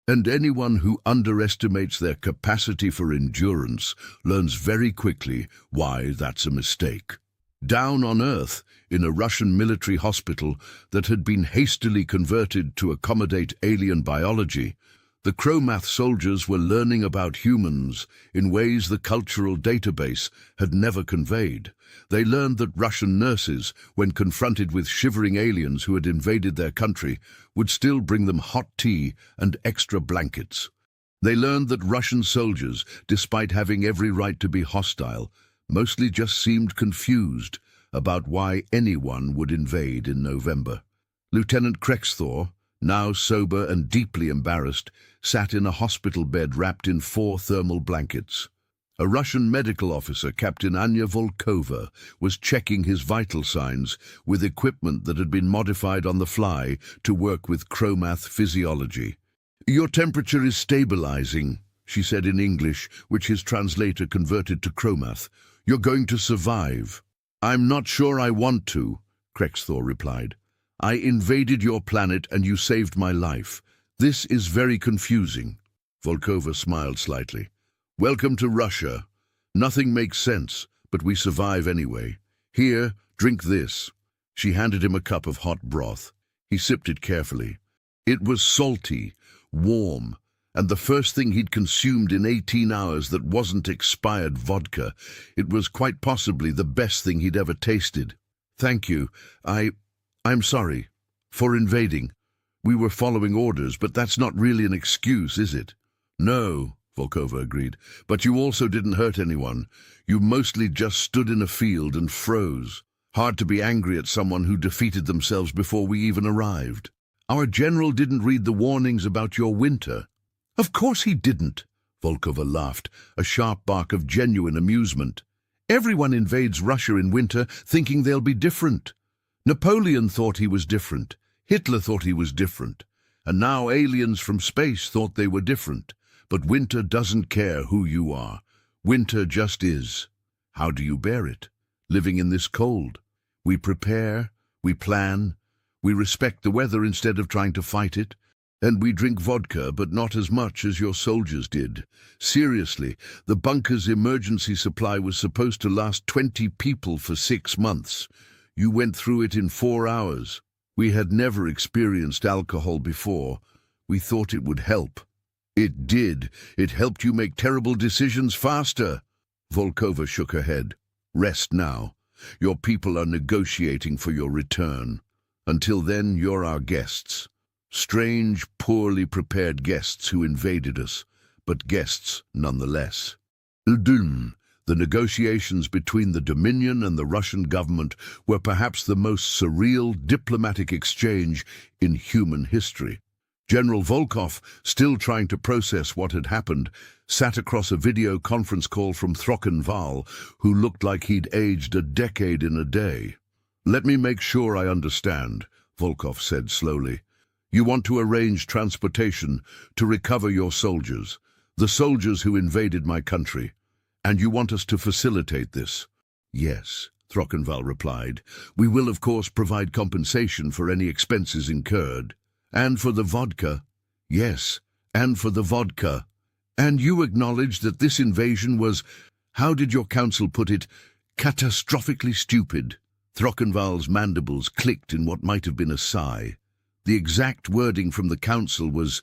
And anyone who underestimates their capacity for endurance learns very quickly why that's a mistake." Down on Earth, in a Russian military hospital that had been hastily converted to accommodate alien biology, the Chromath soldiers were learning about humans in ways the cultural database had never conveyed. They learned that Russian nurses, when confronted with shivering aliens who had invaded their country, would still bring them hot tea and extra blankets. They learned that Russian soldiers, despite having every right to be hostile, mostly just seemed confused about why anyone would invade in November. Lieutenant Krexthor, now sober and deeply embarrassed, sat in a hospital bed wrapped in 4 thermal blankets. A Russian medical officer, Captain Anya Volkova, was checking his vital signs with equipment that had been modified on the fly to work with Chromath physiology. "Your temperature is stabilizing," she said in English, which his translator converted to Chromath. "You're going to survive." "I'm not sure I want to," Krexthor replied. "I invaded your planet and you saved my life. This is very confusing." Volkova smiled slightly. "Welcome to Russia. Nothing makes sense, but we survive anyway. Here, drink this." She handed him a cup of hot broth. He sipped it carefully. It was salty, warm, and the first thing he'd consumed in 18 hours that wasn't expired vodka. It was quite possibly the best thing he'd ever tasted. "Thank you. I'm sorry. For invading. We were following orders, but that's not really an excuse, is it?" "No," Volkova agreed, "but you also didn't hurt anyone. You mostly just stood in a field and froze. Hard to be angry at someone who defeated themselves before we even arrived. Our general didn't read the warnings about your winter." "Of course he didn't," Volkova laughed, a sharp bark of genuine amusement. "Everyone invades Russia in winter thinking they'll be different. Napoleon thought he was different. Hitler thought he was different. And now aliens from space thought they were different. But winter doesn't care who you are. Winter just is. How do you bear it, living in this cold? We prepare, we plan, we respect the weather instead of trying to fight it, and we drink vodka, but not as much as your soldiers did. Seriously, the bunker's emergency supply was supposed to last 20 people for 6 months. You went through it in 4 hours. We had never experienced alcohol before. We thought it would help. It did. It helped you make terrible decisions faster. Volkova shook her head. Rest now. Your people are negotiating for your return. Until then, you're our guests. Strange, poorly prepared guests who invaded us, but guests nonetheless. The negotiations between the Dominion and the Russian government were perhaps the most surreal diplomatic exchange in human history. General Volkov, still trying to process what had happened, sat across a video conference call from Trockenval, who looked like he'd aged a decade in a day. "Let me make sure I understand," Volkov said slowly. "You want to arrange transportation to recover your soldiers, the soldiers who invaded my country, and you want us to facilitate this?" "Yes," Trockenval replied. "We will, of course, provide compensation for any expenses incurred." "And for the vodka?" "Yes, and for the vodka." "And you acknowledge that this invasion was, how did your council put it, catastrophically stupid?" Trockenval's mandibles clicked in what might have been a sigh. The exact wording from the council was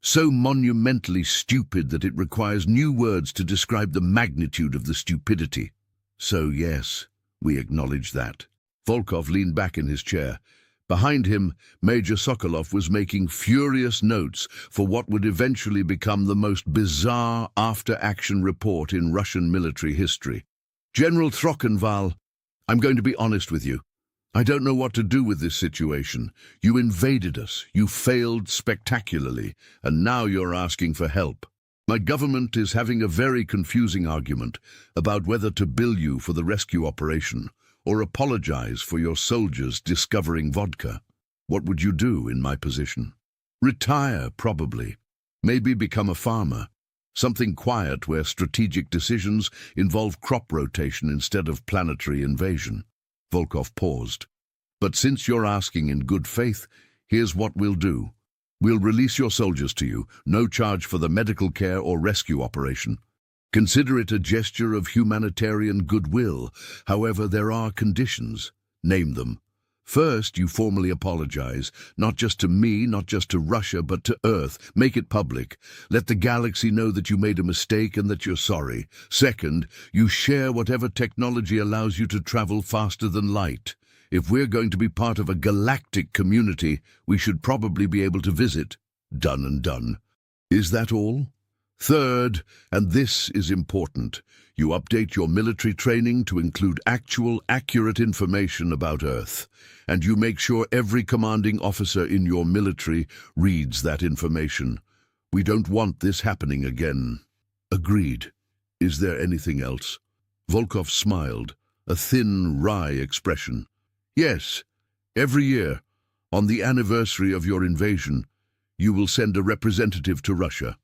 so monumentally stupid that it requires new words to describe the magnitude of the stupidity. "So yes, we acknowledge that." Volkov leaned back in his chair. Behind him, Major Sokolov was making furious notes for what would eventually become the most bizarre after-action report in Russian military history. "General Trockenval, I'm going to be honest with you. I don't know what to do with this situation. You invaded us, you failed spectacularly, and now you're asking for help. My government is having a very confusing argument about whether to bill you for the rescue operation or apologize for your soldiers discovering vodka. What would you do in my position? Retire, probably. Maybe become a farmer. Something quiet where strategic decisions involve crop rotation instead of planetary invasion." Volkov paused. "But since you're asking in good faith, here's what we'll do. We'll release your soldiers to you, no charge for the medical care or rescue operation. Consider it a gesture of humanitarian goodwill. However, there are conditions. Name them. First, you formally apologize, not just to me, not just to Russia, but to Earth. Make it public. Let the galaxy know that you made a mistake and that you're sorry. Second, you share whatever technology allows you to travel faster than light. If we're going to be part of a galactic community, we should probably be able to visit. Done and done. Is that all? Third, and this is important, you update your military training to include actual, accurate information about Earth, and you make sure every commanding officer in your military reads that information. We don't want this happening again." "Agreed. Is there anything else?" Volkov smiled, a thin, wry expression. "Yes. Every year, on the anniversary of your invasion, you will send a representative to Russia.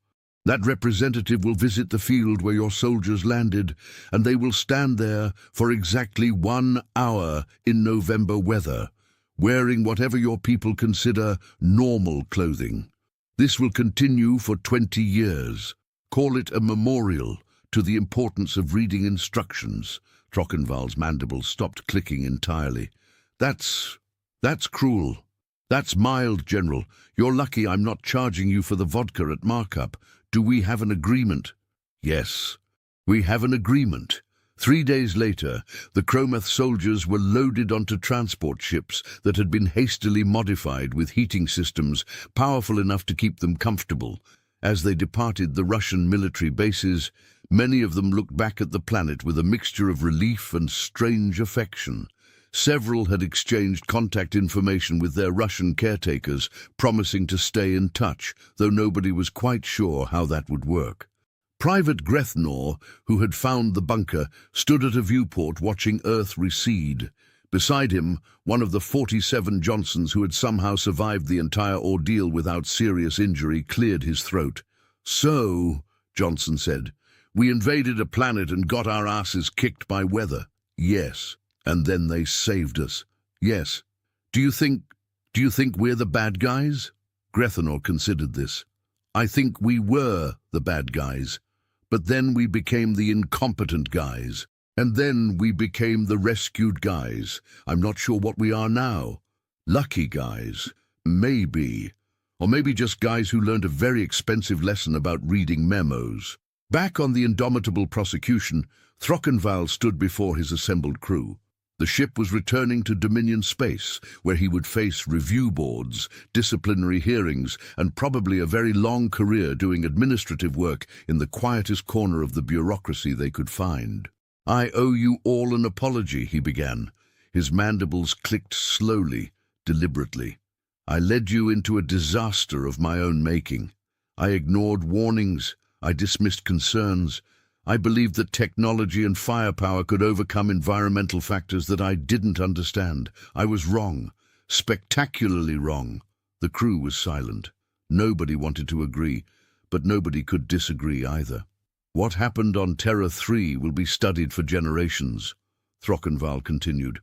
That representative will visit the field where your soldiers landed, and they will stand there for exactly 1 hour in November weather, wearing whatever your people consider normal clothing. This will continue for 20 years. Call it a memorial to the importance of reading instructions." Trockenval's mandibles stopped clicking entirely. That's cruel. That's mild, General. You're lucky I'm not charging you for the vodka at markup. Do we have an agreement?" "Yes, we have an agreement." 3 days later, the Chromath soldiers were loaded onto transport ships that had been hastily modified with heating systems powerful enough to keep them comfortable. As they departed the Russian military bases, many of them looked back at the planet with a mixture of relief and strange affection. Several had exchanged contact information with their Russian caretakers, promising to stay in touch, though nobody was quite sure how that would work. Private Grethnor, who had found the bunker, stood at a viewport watching Earth recede. Beside him, one of the 47 Johnsons who had somehow survived the entire ordeal without serious injury cleared his throat. "So," Johnson said, We invaded a planet and got our asses kicked by weather. Yes. And then they saved us. Yes. Do you think we're the bad guys? Grethenor considered this. I think we were the bad guys. But then we became the incompetent guys. And then we became the rescued guys. I'm not sure what we are now. Lucky guys. Maybe. Or maybe just guys who learned a very expensive lesson about reading memos. Back on the indomitable prosecution, Throckenval stood before his assembled crew. The ship was returning to Dominion space, where he would face review boards, disciplinary hearings, and probably a very long career doing administrative work in the quietest corner of the bureaucracy they could find. I owe you all an apology, he began. His mandibles clicked slowly, deliberately. I led you into a disaster of my own making. I ignored warnings. I dismissed concerns. I believed that technology and firepower could overcome environmental factors that I didn't understand. I was wrong, spectacularly wrong. The crew was silent. Nobody wanted to agree, but nobody could disagree either. What happened on Terra 3 will be studied for generations, Throckenval continued.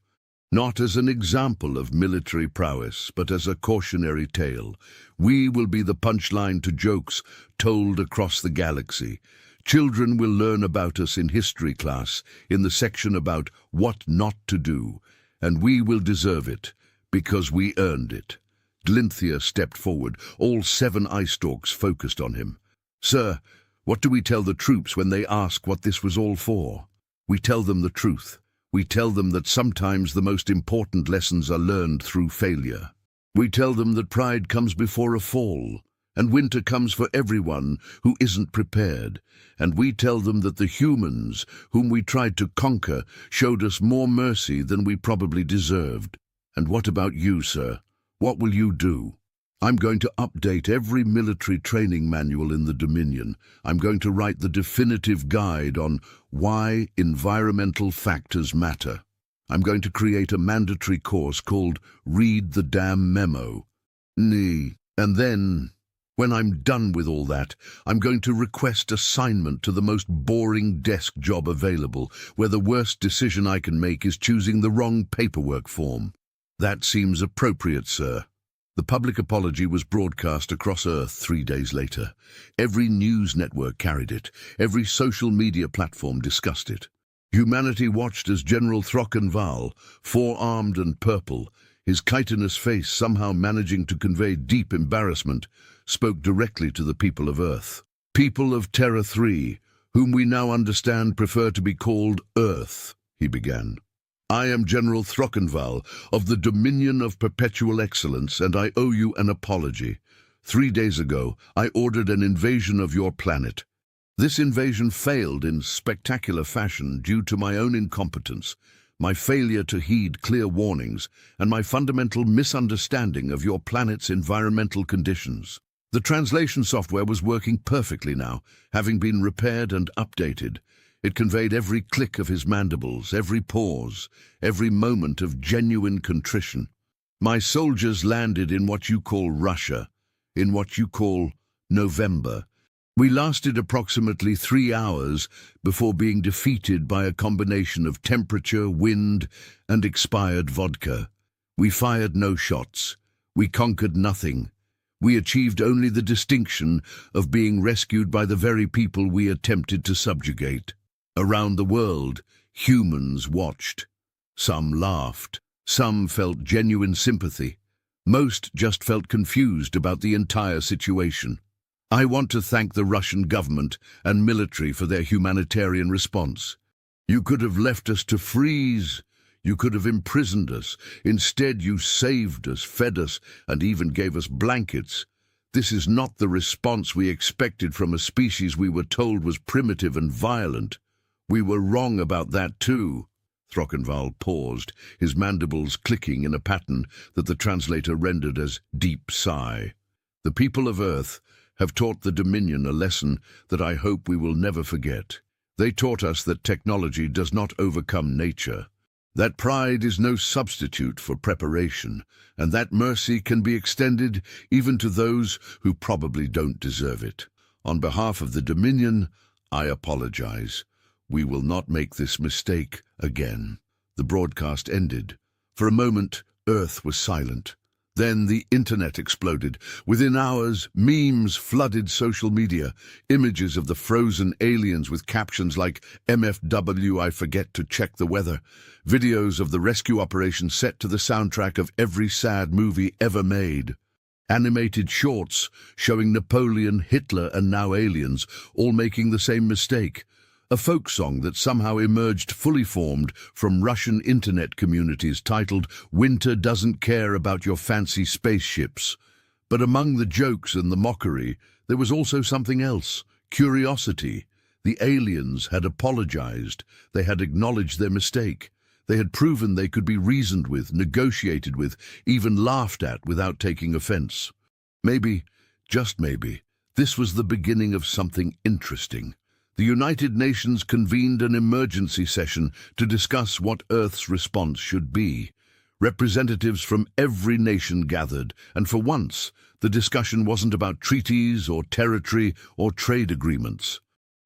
Not as an example of military prowess, but as a cautionary tale. We will be the punchline to jokes told across the galaxy. Children will learn about us in history class, in the section about what not to do, and we will deserve it, because we earned it. Glinthia stepped forward, all 7 ice stalks focused on him. Sir, what do we tell the troops when they ask what this was all for? We tell them the truth. We tell them that sometimes the most important lessons are learned through failure. We tell them that pride comes before a fall, and winter comes for everyone who isn't prepared. And we tell them that the humans, whom we tried to conquer, showed us more mercy than we probably deserved. And what about you, sir? What will you do? I'm going to update every military training manual in the Dominion. I'm going to write the definitive guide on why environmental factors matter. I'm going to create a mandatory course called Read the Damn Memo. And then, when I'm done with all that, I'm going to request assignment to the most boring desk job available, where the worst decision I can make is choosing the wrong paperwork form. That seems appropriate, sir. The public apology was broadcast across Earth 3 days later. Every news network carried it. Every social media platform discussed it. Humanity watched as General Throckenval, four-armed and purple, his chitinous face somehow managing to convey deep embarrassment, spoke directly to the people of Earth. People of Terra 3, whom we now understand prefer to be called Earth, he began. I am General Throckenval of the Dominion of Perpetual Excellence, and I owe you an apology. 3 days ago, I ordered an invasion of your planet. This invasion failed in spectacular fashion due to my own incompetence, my failure to heed clear warnings, and my fundamental misunderstanding of your planet's environmental conditions. The translation software was working perfectly now, having been repaired and updated. It conveyed every click of his mandibles, every pause, every moment of genuine contrition. My soldiers landed in what you call Russia, in what you call November. We lasted approximately 3 hours before being defeated by a combination of temperature, wind, and expired vodka. We fired no shots. We conquered nothing. We achieved only the distinction of being rescued by the very people we attempted to subjugate. Around the world, humans watched. Some laughed. Some felt genuine sympathy. Most just felt confused about the entire situation. I want to thank the Russian government and military for their humanitarian response. You could have left us to freeze. You could have imprisoned us. Instead, you saved us, fed us, and even gave us blankets. This is not the response we expected from a species we were told was primitive and violent. We were wrong about that too. Throckenval paused, his mandibles clicking in a pattern that the translator rendered as deep sigh. The people of Earth have taught the Dominion a lesson that I hope we will never forget. They taught us that technology does not overcome nature, that pride is no substitute for preparation, and that mercy can be extended even to those who probably don't deserve it. On behalf of the Dominion, I apologize. We will not make this mistake again." The broadcast ended. For a moment, Earth was silent. Then the internet exploded. Within hours, memes flooded social media. Images of the frozen aliens with captions like "MFW, I forget to check the weather." Videos of the rescue operation set to the soundtrack of every sad movie ever made. Animated shorts showing Napoleon, Hitler, and now aliens, all making the same mistake. A folk song that somehow emerged fully formed from Russian internet communities titled "Winter Doesn't Care About Your Fancy Spaceships." But among the jokes and the mockery, there was also something else: curiosity. The aliens had apologized. They had acknowledged their mistake. They had proven they could be reasoned with, negotiated with, even laughed at without taking offense. Maybe, just maybe, this was the beginning of something interesting. The United Nations convened an emergency session to discuss what Earth's response should be. Representatives from every nation gathered, and for once, the discussion wasn't about treaties or territory or trade agreements.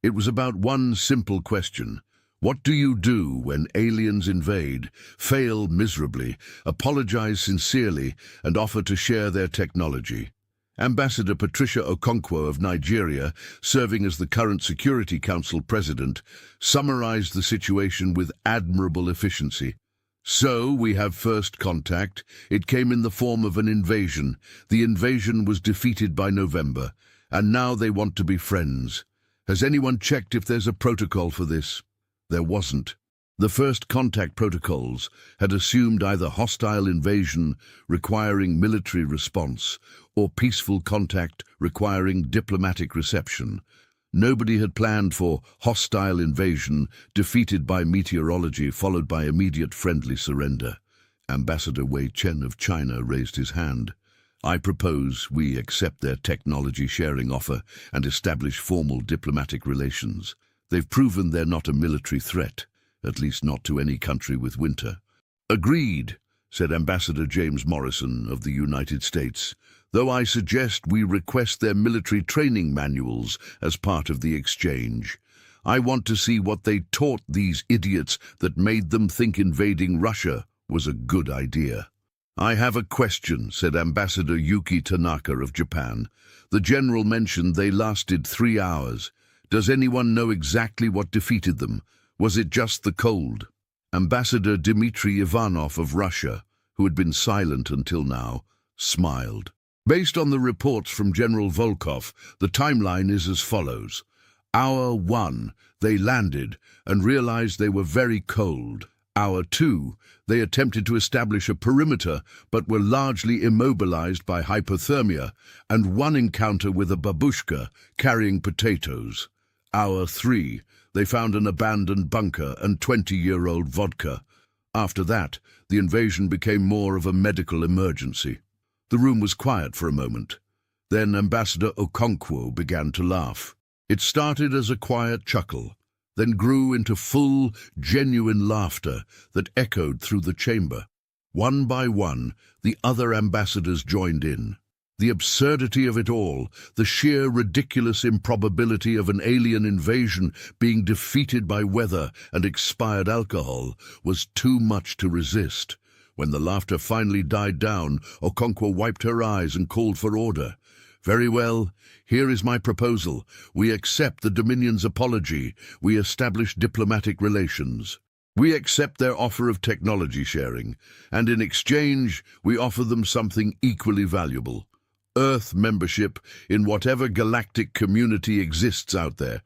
It was about one simple question: what do you do when aliens invade, fail miserably, apologize sincerely, and offer to share their technology? Ambassador Patricia Okonkwo of Nigeria, serving as the current Security Council president, summarized the situation with admirable efficiency. "So we have first contact. It came in the form of an invasion. The invasion was defeated by November, and now they want to be friends. Has anyone checked if there's a protocol for this?" There wasn't. The first contact protocols had assumed either hostile invasion requiring military response or peaceful contact requiring diplomatic reception. Nobody had planned for hostile invasion defeated by meteorology followed by immediate friendly surrender. Ambassador Wei Chen of China raised his hand. "I propose we accept their technology sharing offer and establish formal diplomatic relations. They've proven they're not a military threat, at least not to any country with winter." "Agreed," said Ambassador James Morrison of the United States, "though I suggest we request their military training manuals as part of the exchange. I want to see what they taught these idiots that made them think invading Russia was a good idea." "I have a question," said Ambassador Yuki Tanaka of Japan. "The general mentioned they lasted 3 hours. Does anyone know exactly what defeated them? Was it just the cold?" Ambassador Dmitry Ivanov of Russia, who had been silent until now, smiled. "Based on the reports from General Volkov, the timeline is as follows. Hour 1, they landed and realized they were very cold. Hour 2, they attempted to establish a perimeter but were largely immobilized by hypothermia, and one encounter with a babushka carrying potatoes. Hour 3, they found an abandoned bunker and 20-year-old vodka. After that, the invasion became more of a medical emergency." The room was quiet for a moment. Then Ambassador Okonkwo began to laugh. It started as a quiet chuckle, then grew into full, genuine laughter that echoed through the chamber. One by one, the other ambassadors joined in. The absurdity of it all, the sheer ridiculous improbability of an alien invasion being defeated by weather and expired alcohol, was too much to resist. When the laughter finally died down, Okonkwo wiped her eyes and called for order. "Very well, here is my proposal. We accept the Dominion's apology. We establish diplomatic relations. We accept their offer of technology sharing, and in exchange, we offer them something equally valuable: Earth membership in whatever galactic community exists out there,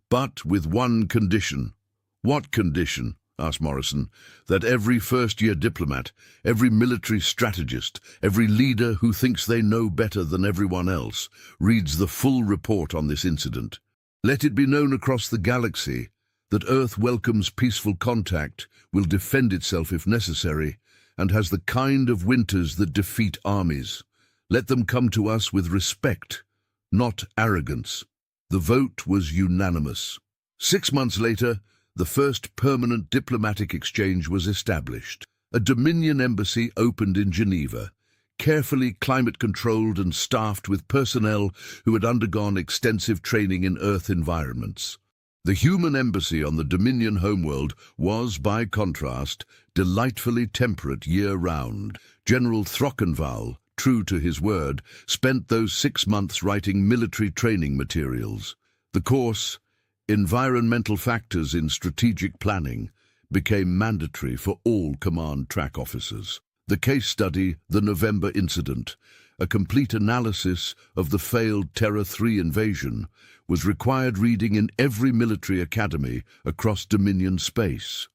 but with one condition." "What condition?" asked Morrison. "That every first-year diplomat, every military strategist, every leader who thinks they know better than everyone else, reads the full report on this incident. Let it be known across the galaxy that Earth welcomes peaceful contact, will defend itself if necessary, and has the kind of winters that defeat armies. Let them come to us with respect, not arrogance." The vote was unanimous. 6 months later, the first permanent diplomatic exchange was established. A Dominion embassy opened in Geneva, carefully climate-controlled and staffed with personnel who had undergone extensive training in Earth environments. The human embassy on the Dominion homeworld was, by contrast, delightfully temperate year-round. General Throckenval, true to his word, spent those 6 months writing military training materials. The course, Environmental Factors in Strategic Planning, became mandatory for all command track officers. The case study, the November incident, a complete analysis of the failed Terra 3 invasion, was required reading in every military academy across Dominion space.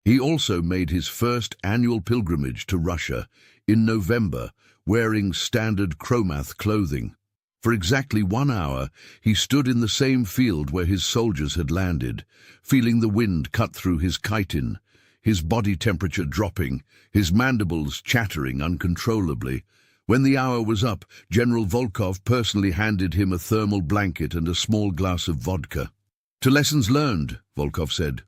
He also made his first annual pilgrimage to Russia in November, wearing standard Chromath clothing. For exactly 1 hour, he stood in the same field where his soldiers had landed, feeling the wind cut through his chitin, his body temperature dropping, his mandibles chattering uncontrollably. When the hour was up, General Volkov personally handed him a thermal blanket and a small glass of vodka. "To lessons learned," Volkov said.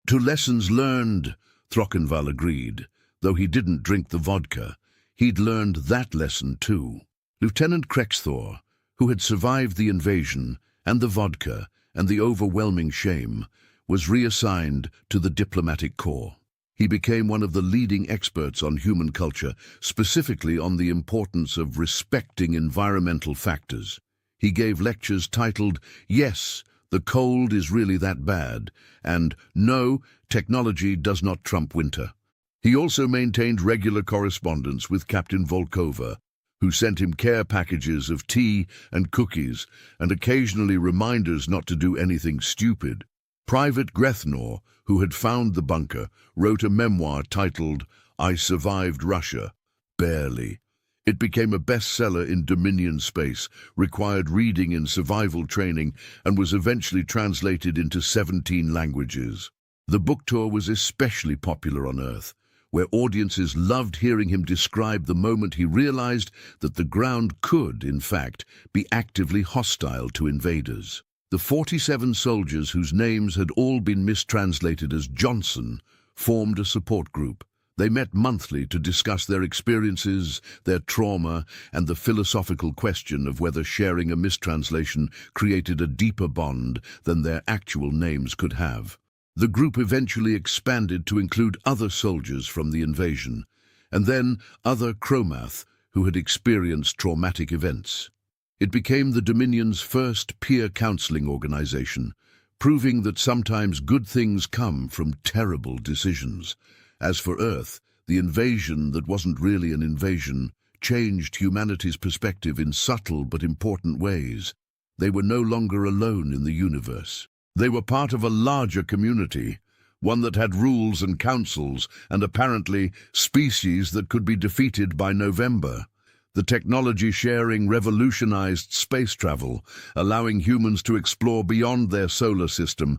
"To lessons learned," Throckenval agreed. Though he didn't drink the vodka, he'd learned that lesson too. Lieutenant Krexthor, who had survived the invasion and the vodka and the overwhelming shame, was reassigned to the diplomatic corps. He became one of the leading experts on human culture, specifically on the importance of respecting environmental factors. He gave lectures titled, "Yes, the cold is really that bad," and "No, technology does not trump winter." He also maintained regular correspondence with Captain Volkova, who sent him care packages of tea and cookies, and occasionally reminders not to do anything stupid. Private Grethnor, who had found the bunker, wrote a memoir titled, "I Survived Russia, Barely." It became a bestseller in Dominion space, required reading in survival training, and was eventually translated into 17 languages. The book tour was especially popular on Earth, where audiences loved hearing him describe the moment he realized that the ground could, in fact, be actively hostile to invaders. The 47 soldiers whose names had all been mistranslated as Johnson formed a support group. They met monthly to discuss their experiences, their trauma, and the philosophical question of whether sharing a mistranslation created a deeper bond than their actual names could have. The group eventually expanded to include other soldiers from the invasion, and then other Chromath who had experienced traumatic events. It became the Dominion's first peer counseling organization, proving that sometimes good things come from terrible decisions. As for Earth, the invasion that wasn't really an invasion changed humanity's perspective in subtle but important ways. They were no longer alone in the universe. They were part of a larger community, one that had rules and councils, and apparently species that could be defeated by November. The technology sharing revolutionized space travel, allowing humans to explore beyond their solar system,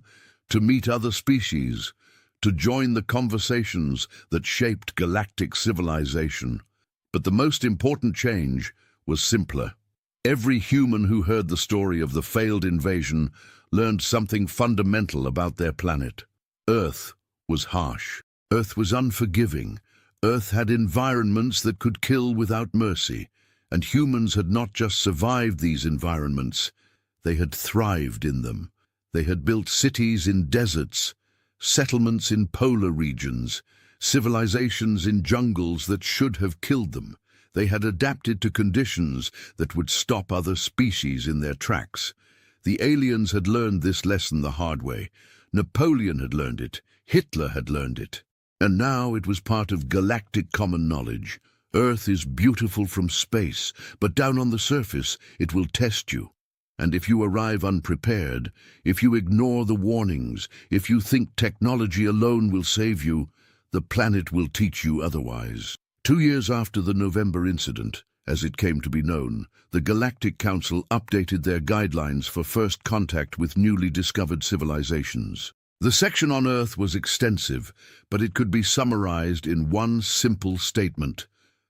to meet other species, to join the conversations that shaped galactic civilization. But the most important change was simpler. Every human who heard the story of the failed invasion learned something fundamental about their planet. Earth was harsh. Earth was unforgiving. Earth had environments that could kill without mercy, and humans had not just survived these environments, they had thrived in them. They had built cities in deserts, settlements in polar regions, civilizations in jungles that should have killed them. They had adapted to conditions that would stop other species in their tracks. The aliens had learned this lesson the hard way. Napoleon had learned it. Hitler had learned it. And now it was part of galactic common knowledge. Earth is beautiful from space, but down on the surface it will test you. And if you arrive unprepared, if you ignore the warnings, if you think technology alone will save you, the planet will teach you otherwise. 2 years after the November incident, as it came to be known, the Galactic Council updated their guidelines for first contact with newly discovered civilizations. The section on Earth was extensive, but it could be summarized in one simple statement.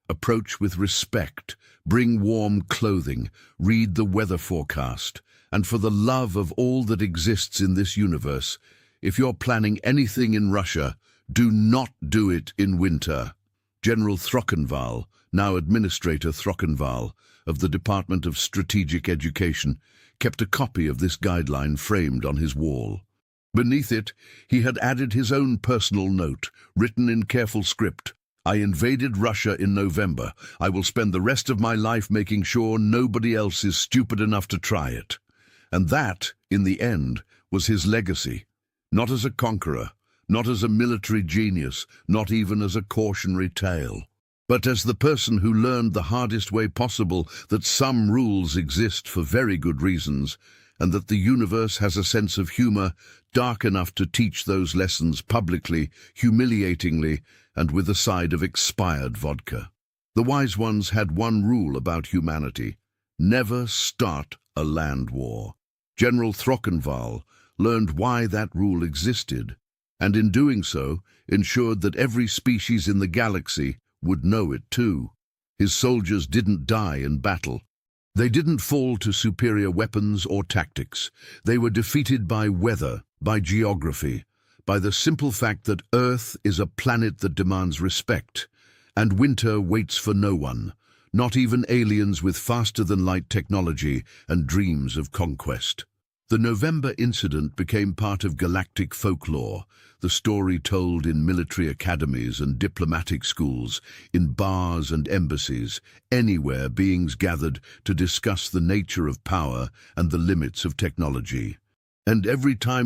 Approach with respect, bring warm clothing, read the weather forecast, and for the love of all that exists in this universe, if you're planning anything in Russia, do not do it in winter. General Throckenval, now Administrator Throckenval, of the Department of Strategic Education, kept a copy of this guideline framed on his wall. Beneath it, he had added his own personal note, written in careful script. I invaded Russia in November. I will spend the rest of my life making sure nobody else is stupid enough to try it. And that, in the end, was his legacy. Not as a conqueror, not as a military genius, not even as a cautionary tale, but as the person who learned the hardest way possible that some rules exist for very good reasons, and that the universe has a sense of humor dark enough to teach those lessons publicly, humiliatingly, and with a side of expired vodka. The wise ones had one rule about humanity: never start a land war. General Throckenval learned why that rule existed, and in doing so ensured that every species in the galaxy would know it too. His soldiers didn't die in battle. They didn't fall to superior weapons or tactics. They were defeated by weather, by geography, by the simple fact that Earth is a planet that demands respect, and winter waits for no one, not even aliens with faster-than-light technology and dreams of conquest. The November incident became part of galactic folklore, the story told in military academies and diplomatic schools, in bars and embassies, anywhere beings gathered to discuss the nature of power and the limits of technology. And every time it